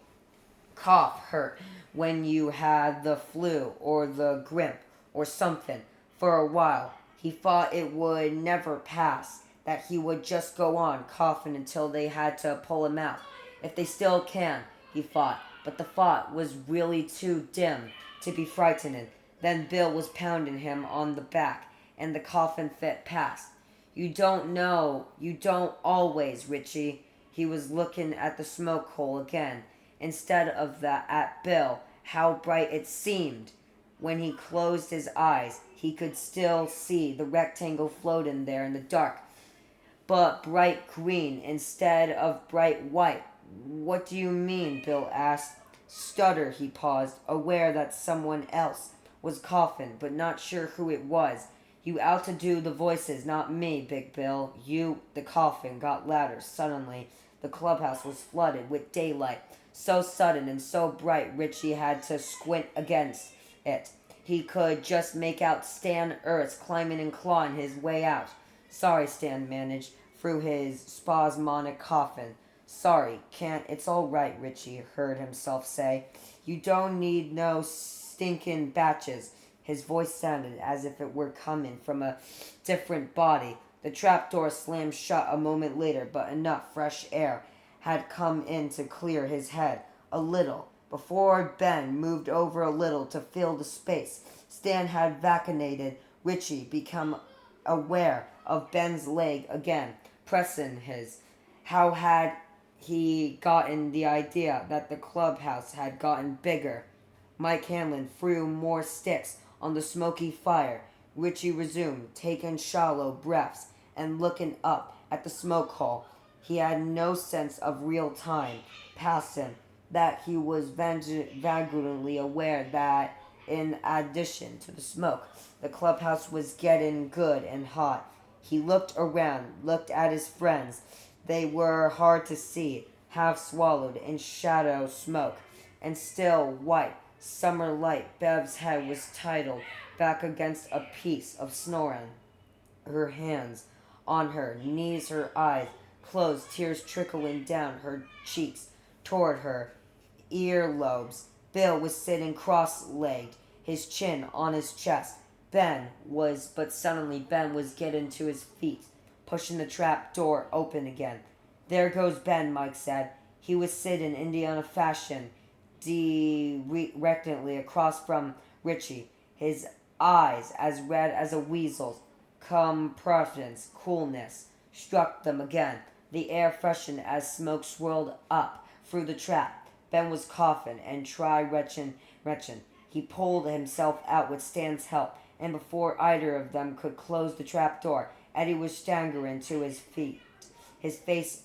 cough hurt when you had the flu or the grippe or something. For a while, he thought it would never pass, that he would just go on coughing until they had to pull him out. If they still can, he thought, but the thought was really too dim to be frightening. Then Bill was pounding him on the back, and the coughing fit passed. "You don't know. You don't always, Richie." He was looking at the smoke hole again, instead of that at Bill. How bright it seemed. When he closed his eyes, he could still see the rectangle floating there in the dark, but bright green instead of bright white. "What do you mean?" Bill asked. Stutter, he paused, aware that someone else was coughing, but not sure who it was. "You out to do the voices, not me, Big Bill. You..." The coughing got louder. Suddenly, the clubhouse was flooded with daylight. So sudden and so bright, Richie had to squint against it. He could just make out Stan Uris climbing and clawing his way out. "Sorry," Stan managed through his spasmodic coughing. "Sorry, can't..." "It's all right," Richie heard himself say. "You don't need no stinking batches." His voice sounded as if it were coming from a different body. The trapdoor slammed shut a moment later, but enough fresh air had come in to clear his head a little. Before Ben moved over a little to fill the space, Stan had vaccinated Richie, become aware of Ben's leg again, pressing his. How had he gotten the idea that the clubhouse had gotten bigger? Mike Hanlon threw more sticks on the smoky fire. Richie resumed, taking shallow breaths and looking up at the smoke hole. He had no sense of real time passing, that he was vaguely aware that, in addition to the smoke, the clubhouse was getting good and hot. He looked around, looked at his friends. They were hard to see, half swallowed in shadow smoke, and still white summer light. Bev's head was titled back against a piece of snoring, her hands on her knees, her eyes closed, tears trickling down her cheeks toward her earlobes. Bill was sitting cross-legged, his chin on his chest. But suddenly Ben was getting to his feet, pushing the trap door open again. There goes Ben, Mike said. He was sitting Indiana fashion, directly across from Richie, his eyes as red as a weasel's. Competence, coolness struck them again. The air freshened as smoke swirled up through the trap. Ben was coughing and retching. He pulled himself out with Stan's help, and before either of them could close the trap door, Eddie was staggering to his feet, his face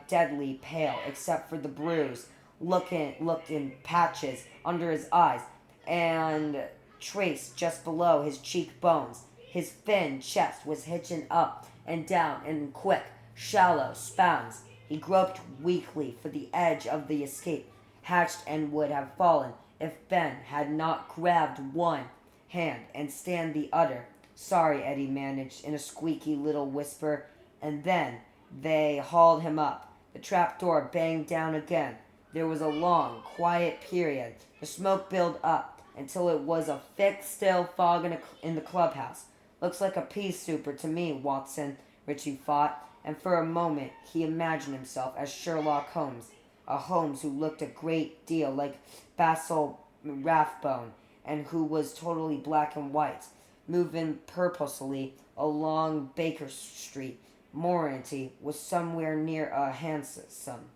deadly pale except for the bruise looked in patches under his eyes and traced just below his cheekbones. His thin chest was hitching up and down in quick, shallow spasms. He groped weakly for the edge of the escape hatch and would have fallen if Ben had not grabbed one hand and Stan the other. Sorry, Eddie managed in a squeaky little whisper, and then they hauled him up. The trapdoor banged down again. There was a long, quiet period. The smoke built up until it was a thick, still fog in the clubhouse. Looks like a pea souper to me, Watson, Richie thought, and for a moment he imagined himself as Sherlock Holmes, a Holmes who looked a great deal like Basil Rathbone and who was totally black and white, moving purposely along Baker Street. Moranty was somewhere near a hansom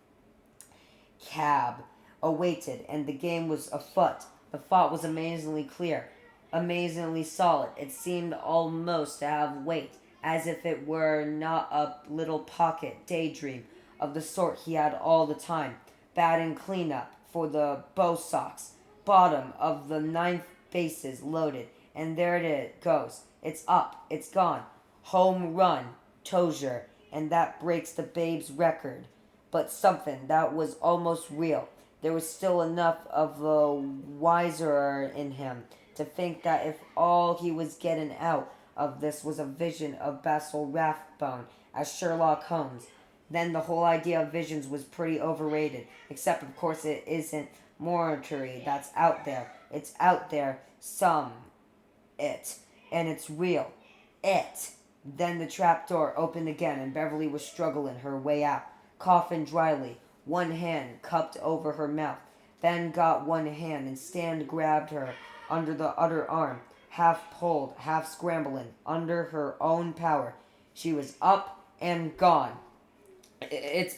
cab awaited, and the game was afoot. The thought was amazingly clear, amazingly solid. It seemed almost to have weight, as if it were not a little pocket daydream of the sort he had all the time. Batting clean-up for the Bo-Sox. Bottom of the ninth bases loaded, and there it goes. It's up. It's gone. Home run, Tozier, and that breaks the Babe's record. But something that was almost real. There was still enough of the wiser in him to think that if all he was getting out of this was a vision of Basil Rathbone as Sherlock Holmes, then the whole idea of visions was pretty overrated. Except, of course, it isn't mortuary that's out there. It's out there, and it's real. It. Then the trapdoor opened again, and Beverly was struggling her way out, coughing dryly, one hand cupped over her mouth. Ben got one hand, and Stan grabbed her under the other arm, half pulled, half scrambling, under her own power. She was up and gone. It's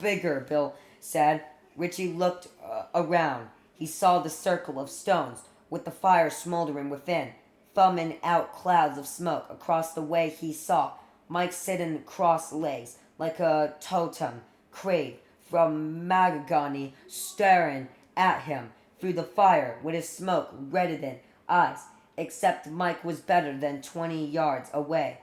bigger, Bill said. Richie looked around. He saw the circle of stones, with the fire smoldering within, thumbing out clouds of smoke. Across the way he saw Mike sitting cross legs, like a totem crave from mahogany, staring at him through the fire with his smoke reddening eyes. Except Mike was better than 20 yards away,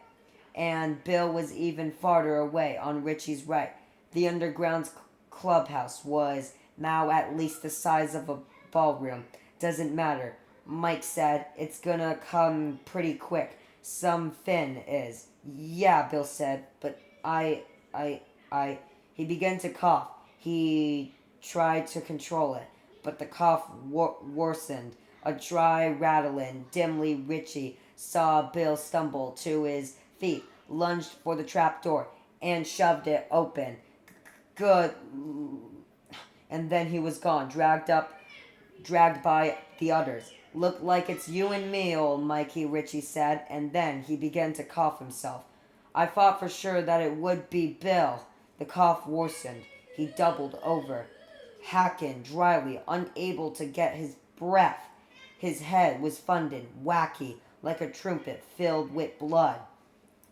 and Bill was even farther away on Richie's right. The underground clubhouse was now at least the size of a ballroom. Doesn't matter, Mike said. It's gonna come pretty quick. Some fin is. Yeah, Bill said, but He began to cough. He tried to control it, but the cough worsened a dry rattling. Dimly, Richie saw Bill stumble to his feet, lunged for the trapdoor, and shoved it open. Good. And then he was gone, dragged by the others. Look like it's you and me, old Mikey, Richie said, and then he began to cough himself. I thought for sure that it would be Bill. The cough worsened. He doubled over, hacking dryly, unable to get his breath. His head was funded, wacky, like a trumpet filled with blood.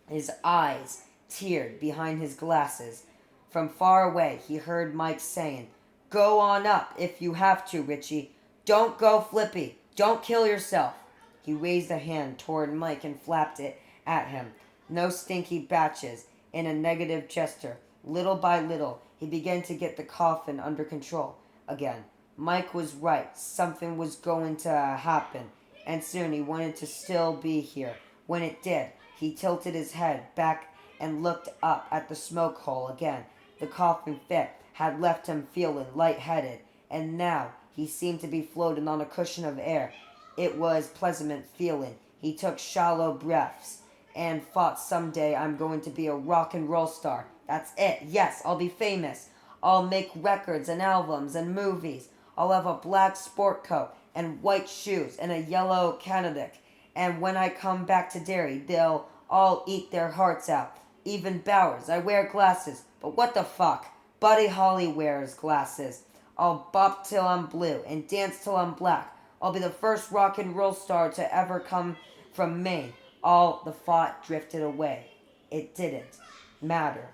His eyes teared behind his glasses. From far away, he heard Mike saying, Go on up if you have to, Richie. Don't go flippy. Don't kill yourself. He raised a hand toward Mike and flapped it at him. No stinky batches. In a negative gesture. Little by little, he began to get the coffin under control again. Mike was right. Something was going to happen. And soon he wanted to still be here. When it did, he tilted his head back and looked up at the smoke hole again. The coughing fit had left him feeling lightheaded, and now he seemed to be floating on a cushion of air. It was pleasant feeling. He took shallow breaths and thought someday I'm going to be a rock and roll star. That's it. Yes, I'll be famous. I'll make records and albums and movies. I'll have a black sport coat and white shoes and a yellow Cadillac. And when I come back to Derry, they'll all eat their hearts out. Even Bowers. I wear glasses. But what the fuck? Buddy Holly wears glasses. I'll bop till I'm blue and dance till I'm black. I'll be the first rock and roll star to ever come from Maine. All the thought drifted away. It didn't matter.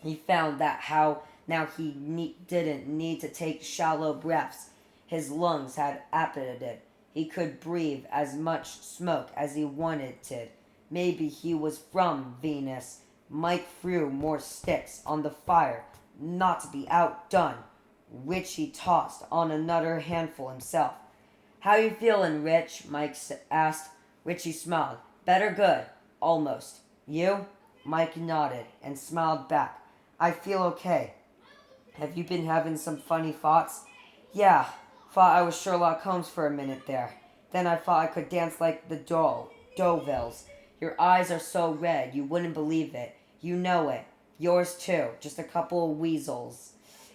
He found that how now he didn't need to take shallow breaths. His lungs had appetite. He could breathe as much smoke as he wanted to. Maybe he was from Venus. Mike threw more sticks on the fire, not to be outdone. Richie tossed on another handful himself. How you feeling, Rich? Mike asked. Richie smiled. Better good. Almost. You? Mike nodded and smiled back. I feel okay. Have you been having some funny thoughts? Yeah. Thought I was Sherlock Holmes for a minute there. Then I thought I could dance like the Dovells. Your eyes are so red, you wouldn't believe it. You know it. Yours too. Just a couple of weasels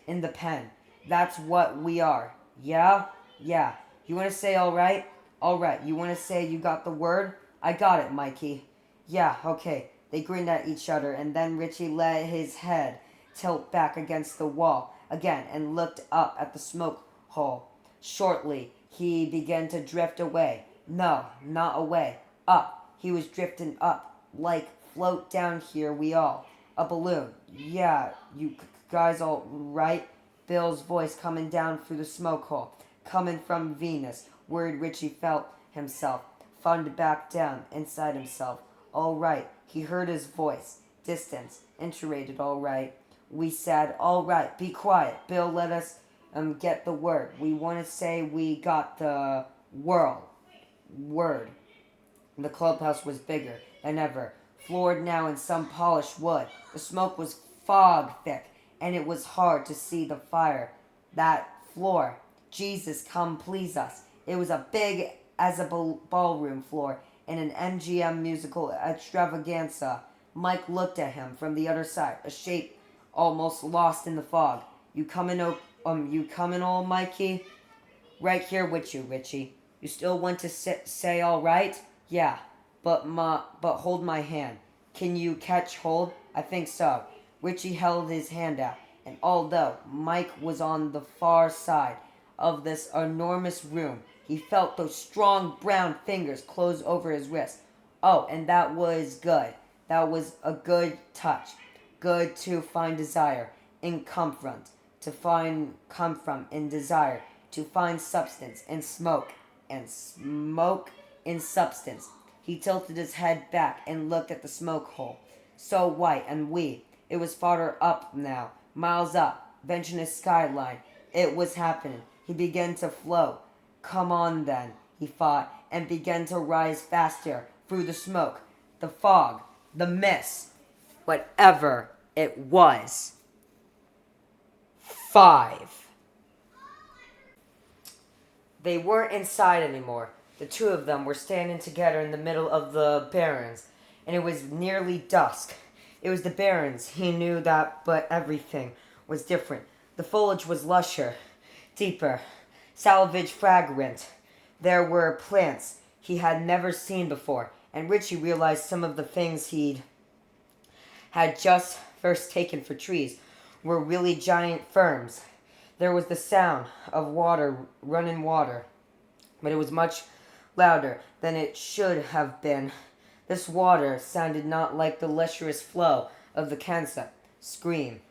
in the pen. That's what we are. Yeah? Yeah. You want to say all right? All right. You want to say you got the word? I got it, Mikey. Yeah, okay. They grinned at each other, and then Richie let his head tilt back against the wall again and looked up at the smoke hole. Shortly, he began to drift away. No, not away. Up. He was drifting up. Like, float down here, we all. A balloon. Yeah, you guys all right? Bill's voice coming down through the smoke hole. Coming from Venus. Worried Richie felt himself. Thumbed back down inside himself. All right. He heard his voice. Distance. Iterated, all right. We said, all right, be quiet. Bill let us get the word. We want to say we got the word. The clubhouse was bigger than ever, floored now in some polished wood. The smoke was fog thick, and it was hard to see the fire. That floor. Jesus, come please us. It was as big as a ballroom floor in an MGM musical extravaganza. Mike looked at him from the other side, a shape almost lost in the fog. You coming, old Mikey? Right here with you, Richie. You still want to say all right? Yeah, but hold my hand. Can you catch hold? I think so. Richie held his hand out, and although Mike was on the far side of this enormous room, he felt those strong brown fingers close over his wrist. Oh, and that was good. That was a good touch. Good to find desire in confront, to find comfort in desire, to find substance in smoke, and smoke in substance. He tilted his head back and looked at the smoke hole. So white and wee. It was farther up now, miles up, benching his skyline. It was happening. He began to float. Come on then, he thought, and began to rise faster through the smoke, the fog, the mist, whatever it was. 5. They weren't inside anymore. The two of them were standing together in the middle of the barrens, and it was nearly dusk. It was the barrens, he knew that, but everything was different. The foliage was lusher, deeper, salvage fragrant. There were plants he had never seen before, and Richie realized some of the things he'd had just first taken for trees were really giant ferns. There was the sound of water, running water, but it was much louder than it should have been. This water sounded not like the luscious flow of the Kansas stream,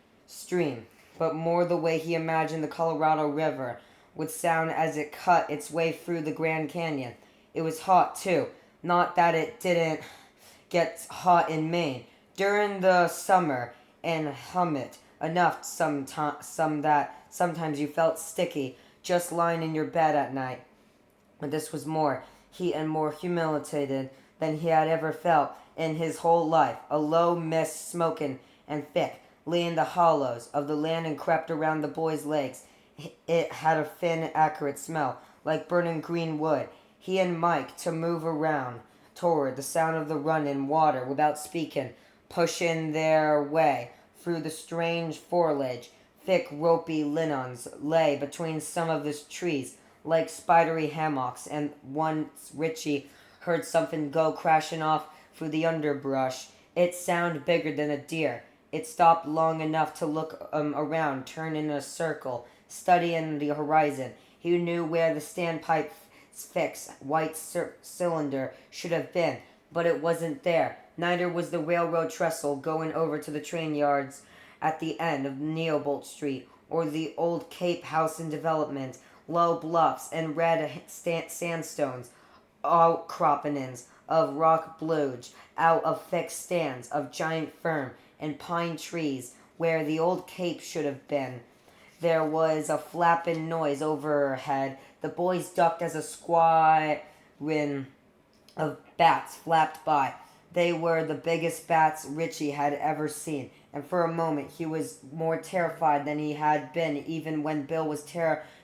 but more the way he imagined the Colorado River would sound as it cut its way through the Grand Canyon. It was hot, too. Not that it didn't get hot in Maine during the summer, and humid enough that sometimes you felt sticky just lying in your bed at night. But this was more heat and more humiliated than he had ever felt in his whole life. A low mist, smoking and thick, lay in the hollows of the land and crept around the boy's legs. It had a thin, acrid smell, like burning green wood. He and Mike to move around toward the sound of the running water without speaking, pushing their way through the strange foliage. Thick, ropey lianas lay between some of the trees like spidery hammocks, and once Richie heard something go crashing off through the underbrush. It sounded bigger than a deer. It stopped long enough to look around, turn in a circle, studying the horizon. He knew where the standpipe fixed white cylinder should have been, but it wasn't there. Neither was the railroad trestle going over to the train yards at the end of Neobolt Street, or the old Cape House in development, low bluffs and red sandstones, outcroppings of rock bludge out of thick stands of giant fern and pine trees where the old cape should have been. There was a flapping noise overhead. The boys ducked as a squadron of bats flapped by. They were the biggest bats Richie had ever seen, and for a moment he was more terrified than he had been even when Bill was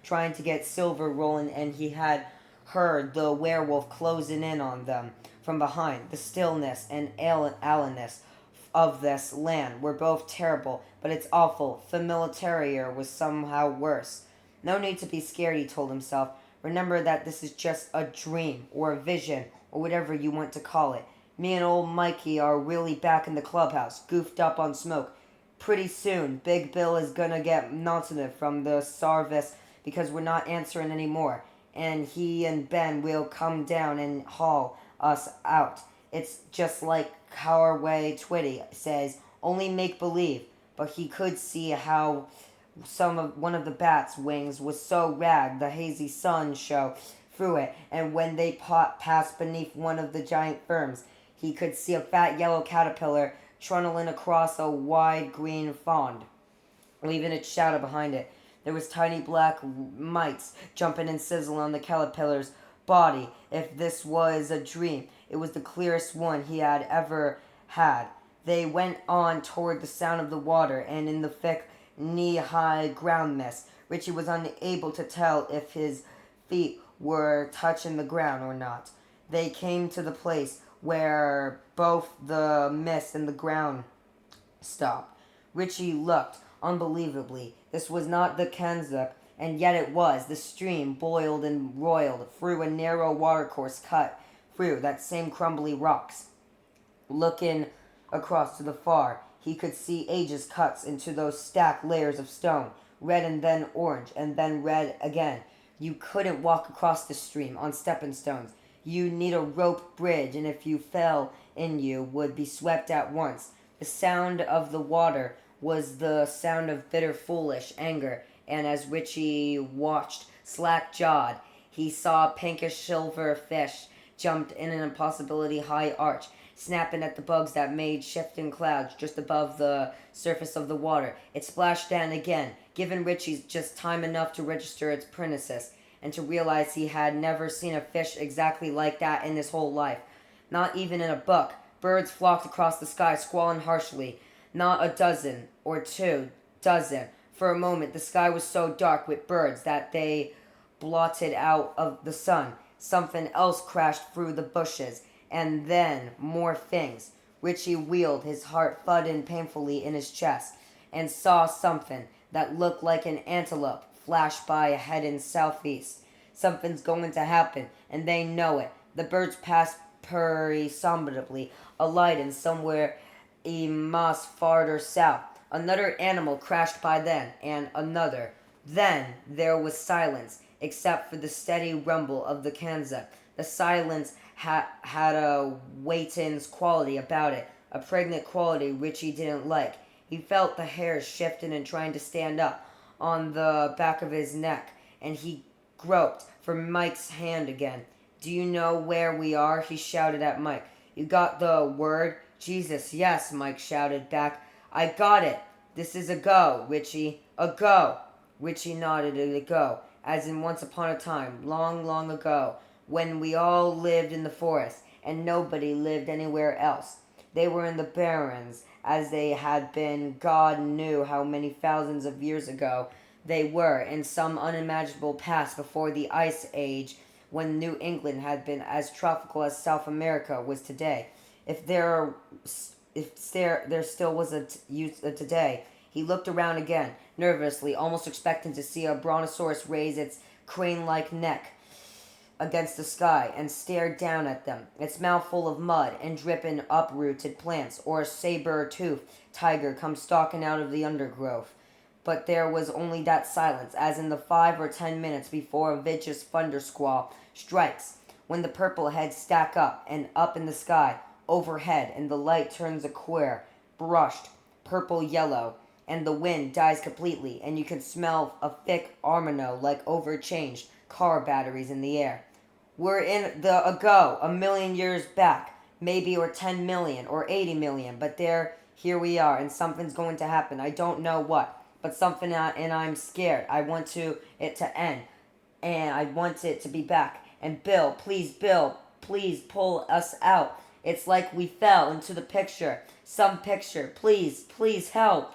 trying to get Silver rolling and he had heard the werewolf closing in on them from behind. The stillness and alenness of this land were both terrible, but its awful familiarity was somehow worse. No need to be scared, he told himself. Remember that this is just a dream, or a vision, or whatever you want to call it. Me and old Mikey are really back in the clubhouse, goofed up on smoke. Pretty soon, Big Bill is gonna get nonsense from the service because we're not answering anymore, and he and Ben will come down and haul us out. It's just like Carway Twitty says, only make believe. But he could see how one of the bat's wings was so ragged the hazy sun shone through it, and when they passed beneath one of the giant ferns, he could see a fat yellow caterpillar trundling across a wide green pond, leaving its shadow behind it. There was tiny black mites jumping and sizzling on the caterpillar's body. If this was a dream, it was the clearest one he had ever had. They went on toward the sound of the water, and in the thick, knee-high ground mist, Richie was unable to tell if his feet were touching the ground or not. They came to the place where both the mist and the ground stopped. Richie looked unbelievably. This was not the Kansas, and yet it was. The stream boiled and roiled through a narrow watercourse cut through that same crumbly rocks. Looking across to the far, he could see ages cuts into those stacked layers of stone, red and then orange, and then red again. You couldn't walk across the stream on stepping stones. You need a rope bridge, and if you fell in, you would be swept at once. The sound of the water was the sound of bitter, foolish anger, and as Richie watched, slack-jawed, he saw a pinkish silver fish jumped in an impossibility high arch, snapping at the bugs that made shifting clouds just above the surface of the water. It splashed down again, giving Richie just time enough to register its premises, and to realize he had never seen a fish exactly like that in his whole life. Not even in a book. Birds flocked across the sky, squalling harshly. Not a dozen, or 2 dozen. For a moment, the sky was so dark with birds that they blotted out of the sun. Something else crashed through the bushes, and then more things. Richie wheeled, his heart thudding painfully in his chest, and saw something that looked like an antelope flash by heading southeast. Something's going to happen, and they know it. The birds passed somberly, alighting somewhere a mas farther south. Another animal crashed by then, and another. Then there was silence, except for the steady rumble of the Kanza. The silence had a waiting's quality about it, a pregnant quality Richie didn't like. He felt the hairs shifting and trying to stand up on the back of his neck, and he groped for Mike's hand again. "Do you know where we are?" he shouted at Mike. "You got the word?" "Jesus, yes," Mike shouted back. "I got it. This is a go, Richie. A go." Richie nodded. A go, as in once upon a time, long, long ago, when we all lived in the forest, and nobody lived anywhere else. They were in the barrens, as they had been, God knew how many thousands of years ago they were, in some unimaginable past before the Ice Age, when New England had been as tropical as South America was today. If there still was a today. He looked around again, nervously, almost expecting to see a brontosaurus raise its crane-like neck against the sky and stared down at them, its mouth full of mud and dripping uprooted plants, or a saber-toothed tiger come stalking out of the undergrowth. But there was only that silence, as in the 5 or 10 minutes before a vicious thunder squall strikes, when the purple heads stack up and up in the sky overhead, and the light turns a queer, brushed purple-yellow, and the wind dies completely, and you can smell a thick armano like overchanged car batteries in the air. We're in the ago, a million years back, maybe, or 10 million, or 80 million, but here we are, and something's going to happen. I don't know what, but something, and I'm scared. I want it to end, and I want it to be back. And Bill, please pull us out. It's like we fell into the picture, some picture. Please help.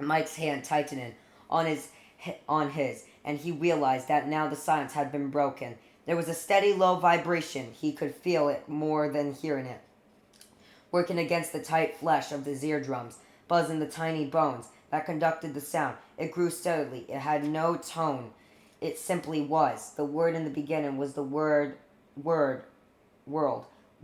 Mike's hand tightened on his, and he realized that now the silence had been broken. There was a steady low vibration. He could feel it more than hearing it, working against the tight flesh of his eardrums, buzzing the tiny bones that conducted the sound. It grew steadily. It had no tone. It simply was. The word in the beginning was the world.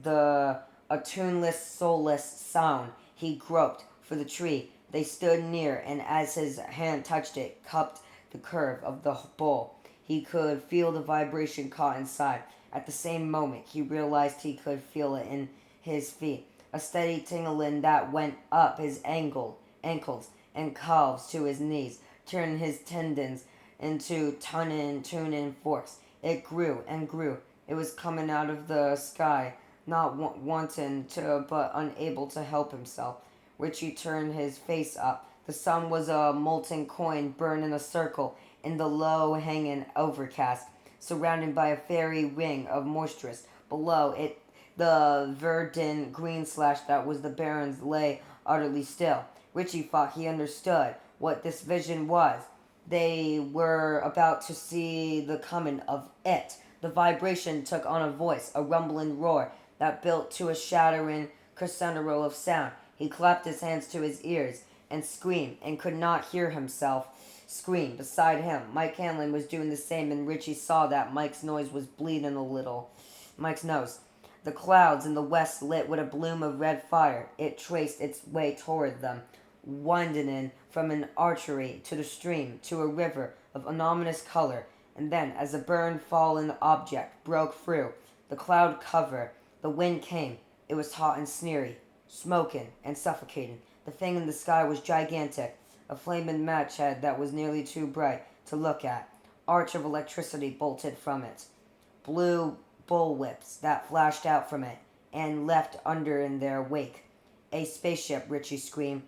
A tuneless, soulless sound. He groped for the tree. They stood near, and as his hand touched it, cupped the curve of the bowl. He could feel the vibration caught inside. At the same moment, he realized he could feel it in his feet, a steady tingling that went up his ankles and calves to his knees, turning his tendons into tuning forks. It grew and grew. It was coming out of the sky, not wanting to, but unable to help himself. Richie turned his face up. The sun was a molten coin burning a circle in the low-hanging overcast, surrounded by a fairy ring of moisture. Below it, the verdant green slash that was the barrens lay utterly still. Richie thought he understood what this vision was. They were about to see the coming of it. The vibration took on a voice, a rumbling roar that built to a shattering crescendo of sound. He clapped his hands to his ears and screamed, and could not hear himself scream. Beside him, Mike Hanlon was doing the same, and Richie saw that Mike's nose was bleeding a little. Mike's nose. The clouds in the west lit with a bloom of red fire. It traced its way toward them, winding from an artery to the stream to a river of ominous color. And then, as a burn-fallen object broke through the cloud cover, the wind came. It was hot and sneery, smoking and suffocating. The thing in the sky was gigantic, a flaming match head that was nearly too bright to look at. Arch of electricity bolted from it. Blue bullwhips that flashed out from it and left under in their wake. A spaceship, Richie screamed,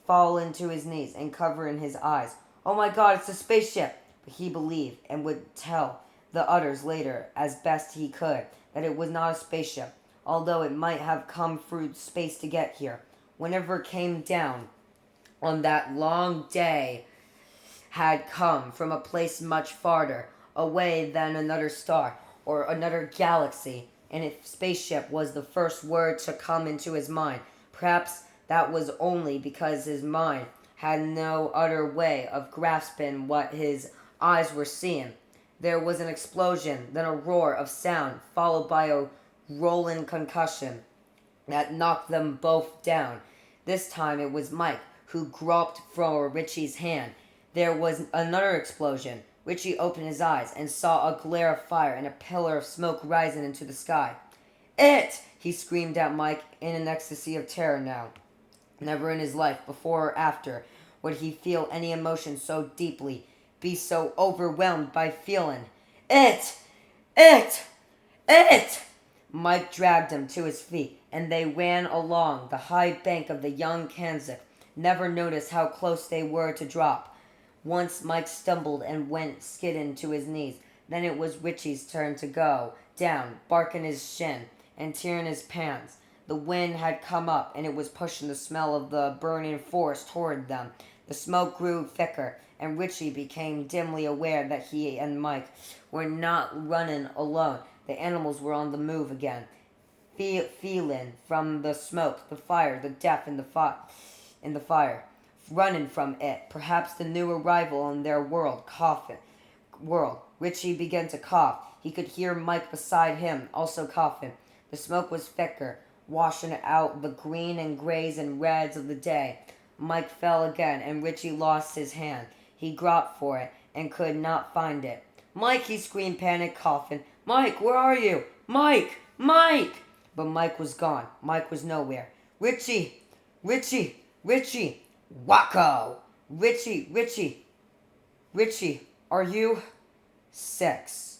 falling to his knees and covering his eyes. "Oh my God, it's a spaceship!" But he believed, and would tell the others later, as best he could, that it was not a spaceship, although it might have come through space to get here. Whenever it came down on that long day, had come from a place much farther, away than another star or another galaxy, and if spaceship was the first word to come into his mind. Perhaps that was only because his mind had no other way of grasping what his eyes were seeing. There was an explosion, then a roar of sound, followed by a rolling concussion that knocked them both down. This time it was Mike who groped for Richie's hand. There was another explosion. Richie opened his eyes and saw a glare of fire and a pillar of smoke rising into the sky. It! He screamed at Mike in an ecstasy of terror now. Never in his life, before or after, would he feel any emotion so deeply, be so overwhelmed by feeling. It! It! It! Mike dragged him to his feet, and they ran along the high bank of the young Kanzik, never noticed how close they were to drop. Once Mike stumbled and went skidding to his knees. Then it was Richie's turn to go down, barking his shin and tearing his pants. The wind had come up, and it was pushing the smell of the burning forest toward them. The smoke grew thicker, and Richie became dimly aware that he and Mike were not running alone. The animals were on the move again, feeling from the smoke, the fire, the death in the fire, running from it. Perhaps the new arrival in their world. Richie began to cough. He could hear Mike beside him, also coughing. The smoke was thicker, washing out the green and grays and reds of the day. Mike fell again, and Richie lost his hand. He groped for it, and could not find it. Mike, he screamed, panic, coughing. Mike, where are you? Mike! Mike! But Mike was gone. Mike was nowhere. Richie! Richie! Richie! Wacko! Richie! Richie, are you... 6.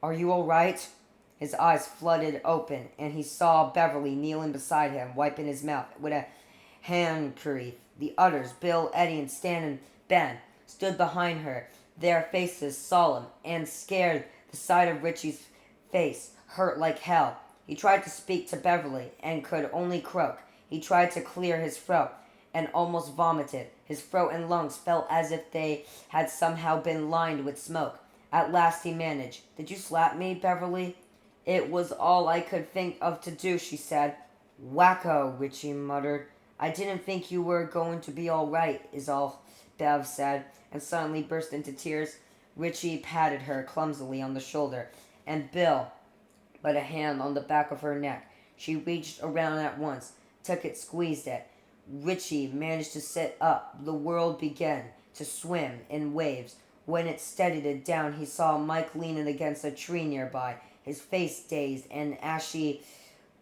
Are you all right? His eyes flooded open, and he saw Beverly kneeling beside him, wiping his mouth with a handkerchief. The others, Bill, Eddie, and Stan and Ben, stood behind her, their faces solemn and scared. The sight of Richie's face hurt like hell. He tried to speak to Beverly, and could only croak. He tried to clear his throat, and almost vomited. His throat and lungs felt as if they had somehow been lined with smoke. At last he managed. Did you slap me, Beverly? It was all I could think of to do, she said. Wacko, Richie muttered. I didn't think you were going to be all right, is all Bev said, and suddenly burst into tears. Richie patted her clumsily on the shoulder, and Bill put a hand on the back of her neck. She reached around at once, took it, squeezed it. Richie managed to sit up. The world began to swim in waves. When it steadied it down, he saw Mike leaning against a tree nearby, his face dazed and ashy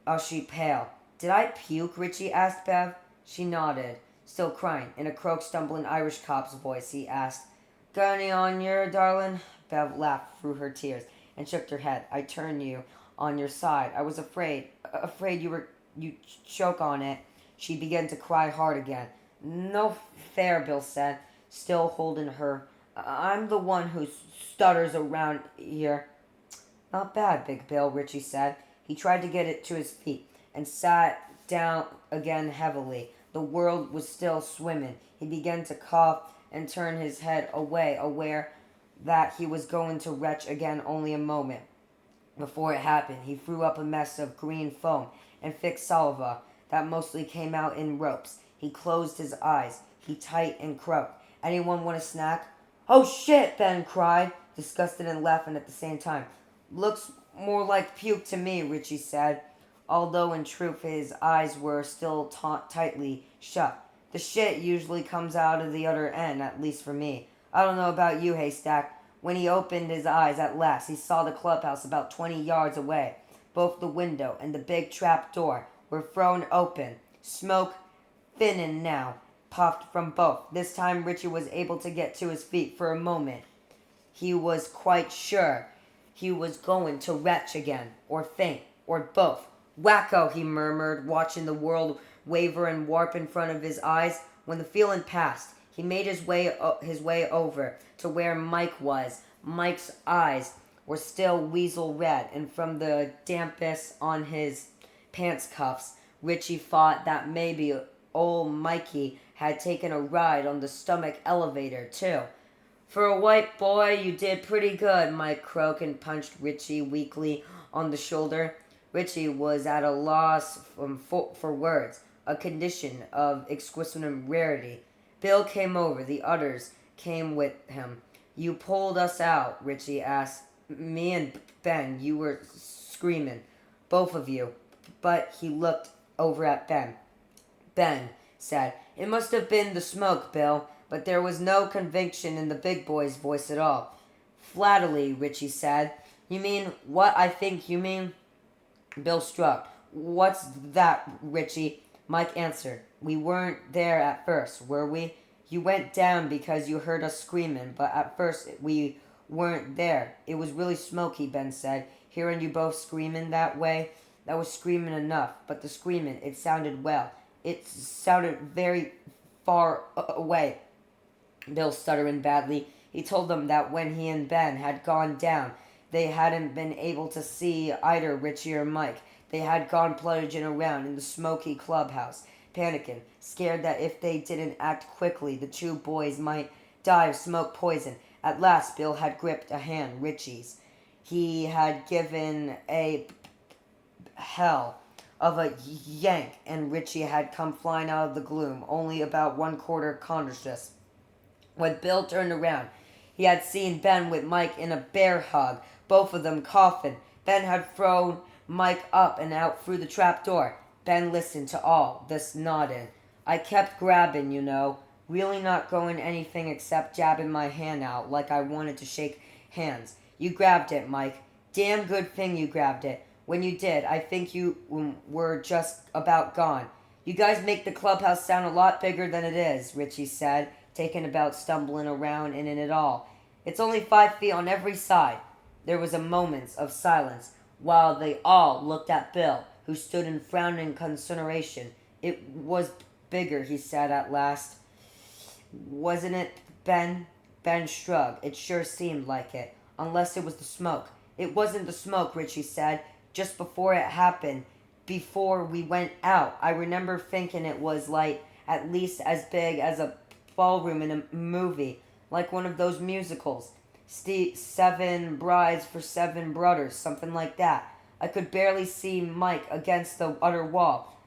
pale. Did I puke? Richie asked Bev. She nodded, still crying. In a croak, stumbling Irish cop's voice, he asked, Got any on your darling? Bev laughed through her tears and shook her head. I turned you on your side. I was afraid you'd choke on it. She began to cry hard again. No fair, Bill said, still holding her. I'm the one who stutters around here. Not bad, Big Bill, Richie said. He tried to get it to his feet and sat down again heavily. The world was still swimming. He began to cough and turn his head away, aware that he was going to retch again only a moment. Before it happened, he threw up a mess of green foam and thick saliva that mostly came out in ropes. He closed his eyes. He tight and croaked. Anyone want a snack? Oh shit, Ben cried, disgusted and laughing at the same time. Looks more like puke to me, Richie said, although in truth his eyes were still tightly shut. The shit usually comes out of the other end, at least for me. I don't know about you, Haystack. When he opened his eyes at last, he saw the clubhouse about 20 yards away. Both the window and the big trap door were thrown open. Smoke, thinning now, puffed from both. This time Richie was able to get to his feet for a moment. He was quite sure he was going to retch again, or faint, or both. Wacko, he murmured, watching the world waver and warp in front of his eyes. When the feeling passed, he made his way over to where Mike was. Mike's eyes were still weasel red, and from the dampness on his pants cuffs, Richie thought that maybe old Mikey had taken a ride on the stomach elevator, too. For a white boy, you did pretty good, Mike croaked and punched Richie weakly on the shoulder. Richie was at a loss for words, a condition of exquisite rarity. Bill came over. The others came with him. You pulled us out, Richie asked. Me and Ben, you were screaming. Both of you. But he looked over at Ben. Ben said, It must have been the smoke, Bill, but there was no conviction in the big boy's voice at all. Flatly, Richie said. You mean what I think you mean? Bill struck. What's that, Richie? Mike answered. We weren't there at first, were we? You went down because you heard us screaming, but at first we weren't there. It was really smoky, Ben said. Hearing you both screaming that way, that was screaming enough, but the screaming, it sounded well. It sounded very far away. Bill stuttering badly. He told them that when he and Ben had gone down, they hadn't been able to see either Richie or Mike. They had gone plunging around in the smoky clubhouse, panicking, scared that if they didn't act quickly, the two boys might die of smoke poison. At last, Bill had gripped a hand, Richie's. He had given a hell of a yank, and Richie had come flying out of the gloom, only about 1/4 conscious. When Bill turned around, he had seen Ben with Mike in a bear hug, both of them coughing. Ben had thrown Mike up and out through the trap door. Ben listened to all this, nodding. I kept grabbing, you know, really not going anything except jabbing my hand out like I wanted to shake hands. You grabbed it, Mike. Damn good thing you grabbed it. When you did, I think you were just about gone. You guys make the clubhouse sound a lot bigger than it is, Richie said, taken about stumbling around in it all. It's only 5 feet on every side. There was a moment of silence while they all looked at Bill, who stood in frowning consternation. It was bigger, he said at last. Wasn't it, Ben? Ben shrugged. It sure seemed like it, unless it was the smoke. It wasn't the smoke, Richie said. Just before it happened, before we went out, I remember thinking it was like at least as big as a ballroom in a movie, like one of those musicals. 7 Brides for 7 Brothers, something like that. I could barely see Mike against the other wall.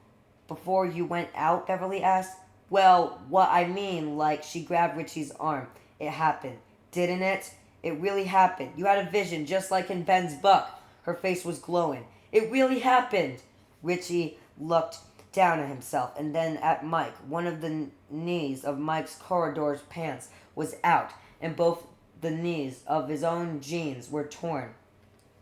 Before you went out, Beverly asked. Well, what I mean, like she grabbed Richie's arm. It happened, didn't it? It really happened. You had a vision, just like in Ben's book. Her face was glowing. It really happened. Richie looked down at himself and then at Mike. One of the knees of Mike's corridor's pants was out, and both the knees of his own jeans were torn.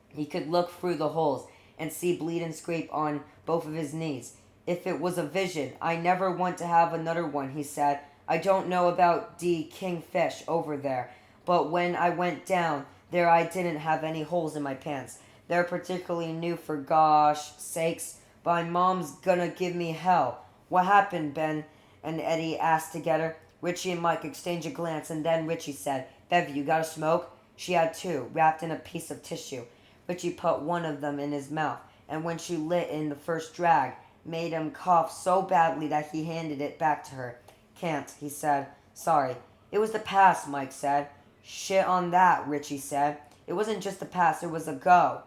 He could look through the holes and see bleed and scrape on both of his knees. If it was a vision, I never want to have another one, he said. I don't know about the kingfish over there, but when I went down there I didn't have any holes in my pants. They're particularly new for gosh sakes. My mom's gonna give me hell. What happened, Ben and Eddie asked together. Richie and Mike exchanged a glance, and then Richie said, Bevy, you got a smoke? She had 2, wrapped in a piece of tissue. Richie put one of them in his mouth, and when she lit in the first drag, made him cough so badly that he handed it back to her. Can't, he said. Sorry. It was the past, Mike said. Shit on that, Richie said. It wasn't just the past, it was a go.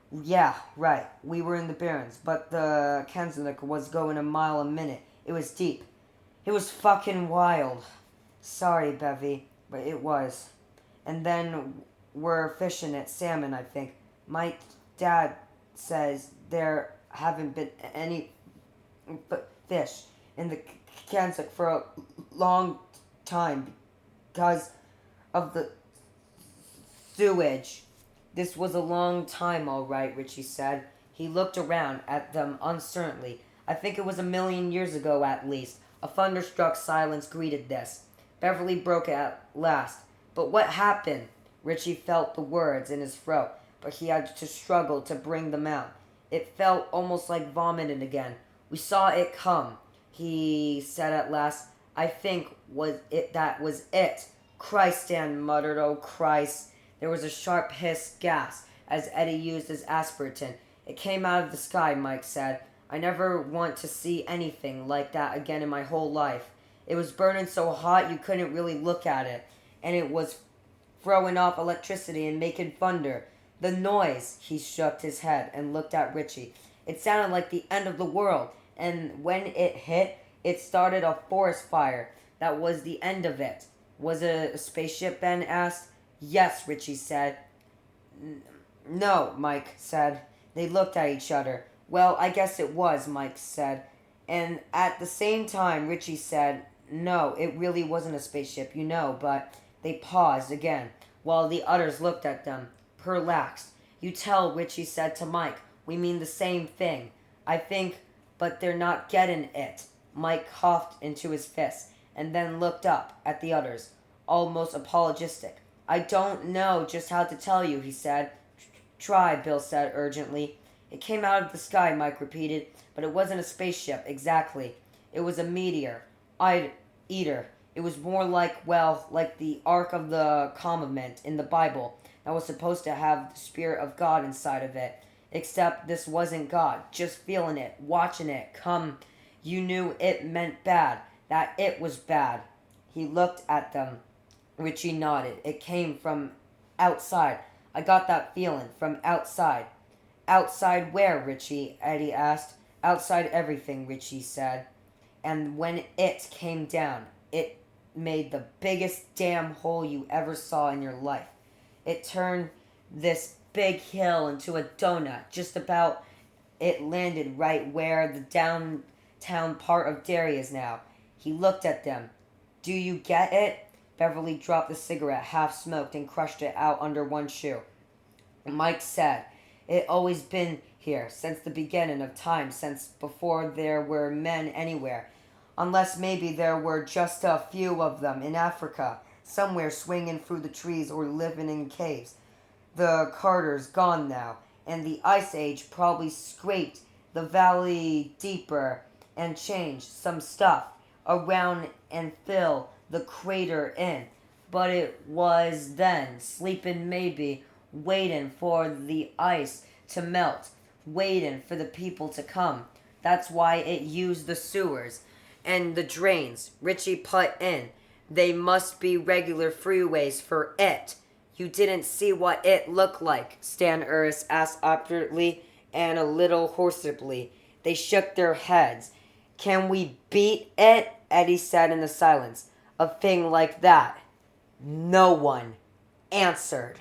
Yeah, right. We were in the Barrens, but the Kensington was going a mile a minute. It was deep. It was fucking wild. Sorry, Bevy, but it was. And then we're fishing at salmon, I think. My dad says there haven't been any fish in the Kensington for a long time because of the sewage. This was a long time, all right, Richie said. He looked around at them uncertainly. I think it was 1,000,000 years ago at least. A thunderstruck silence greeted this. Beverly broke at last. But what happened? Richie felt the words in his throat, but he had to struggle to bring them out. It felt almost like vomiting again. We saw it come, he said at last. I think that was it. Christ, Dan muttered. Oh, Christ. There was a sharp hiss gasp as Eddie used his aspiratin. It came out of the sky, Mike said. I never want to see anything like that again in my whole life. It was burning so hot you couldn't really look at it, and it was throwing off electricity and making thunder. The noise, he shook his head and looked at Richie. It sounded like the end of the world, and when it hit, it started a forest fire. That was the end of it. Was it a spaceship, Ben asked. Yes, Richie said. No, Mike said. They looked at each other. Well, I guess it was, Mike said. And at the same time, Richie said, no, it really wasn't a spaceship, but they paused again, while the others looked at them, perplexed. You tell, Richie said to Mike. We mean the same thing. I think, but they're not getting it. Mike coughed into his fist, and then looked up at the others, almost apologetic. I don't know just how to tell you, he said. Try, Bill said urgently. It came out of the sky, Mike repeated, but it wasn't a spaceship, exactly. It was a meteor. Eater. It was more like the Ark of the Covenant in the Bible that was supposed to have the Spirit of God inside of it. Except this wasn't God. Just feeling it, watching it come. You knew it meant bad, that it was bad. He looked at them. Richie nodded. It came from outside. I got that feeling from outside. Outside where, Richie? Eddie asked. Outside everything, Richie said. And when it came down, it made the biggest damn hole you ever saw in your life. It turned this big hill into a donut. Just about it landed right where the downtown part of Derry is now. He looked at them. Do you get it? Beverly dropped the cigarette, half smoked, and crushed it out under one shoe. Mike said, it always been here, since the beginning of time, since before there were men anywhere. Unless maybe there were just a few of them in Africa, somewhere swinging through the trees or living in caves. The Carter's gone now, and the Ice Age probably scraped the valley deeper and changed some stuff around and filled the crater in. But it was then, sleeping maybe, waiting for the ice to melt, waiting for the people to come. That's why it used the sewers and the drains Richie put in. They must be regular freeways for it. You didn't see what it looked like, Stan Uris asked awkwardly and a little hoarsely. They shook their heads. Can we beat it? Eddie said in the silence. A thing like that. No one answered.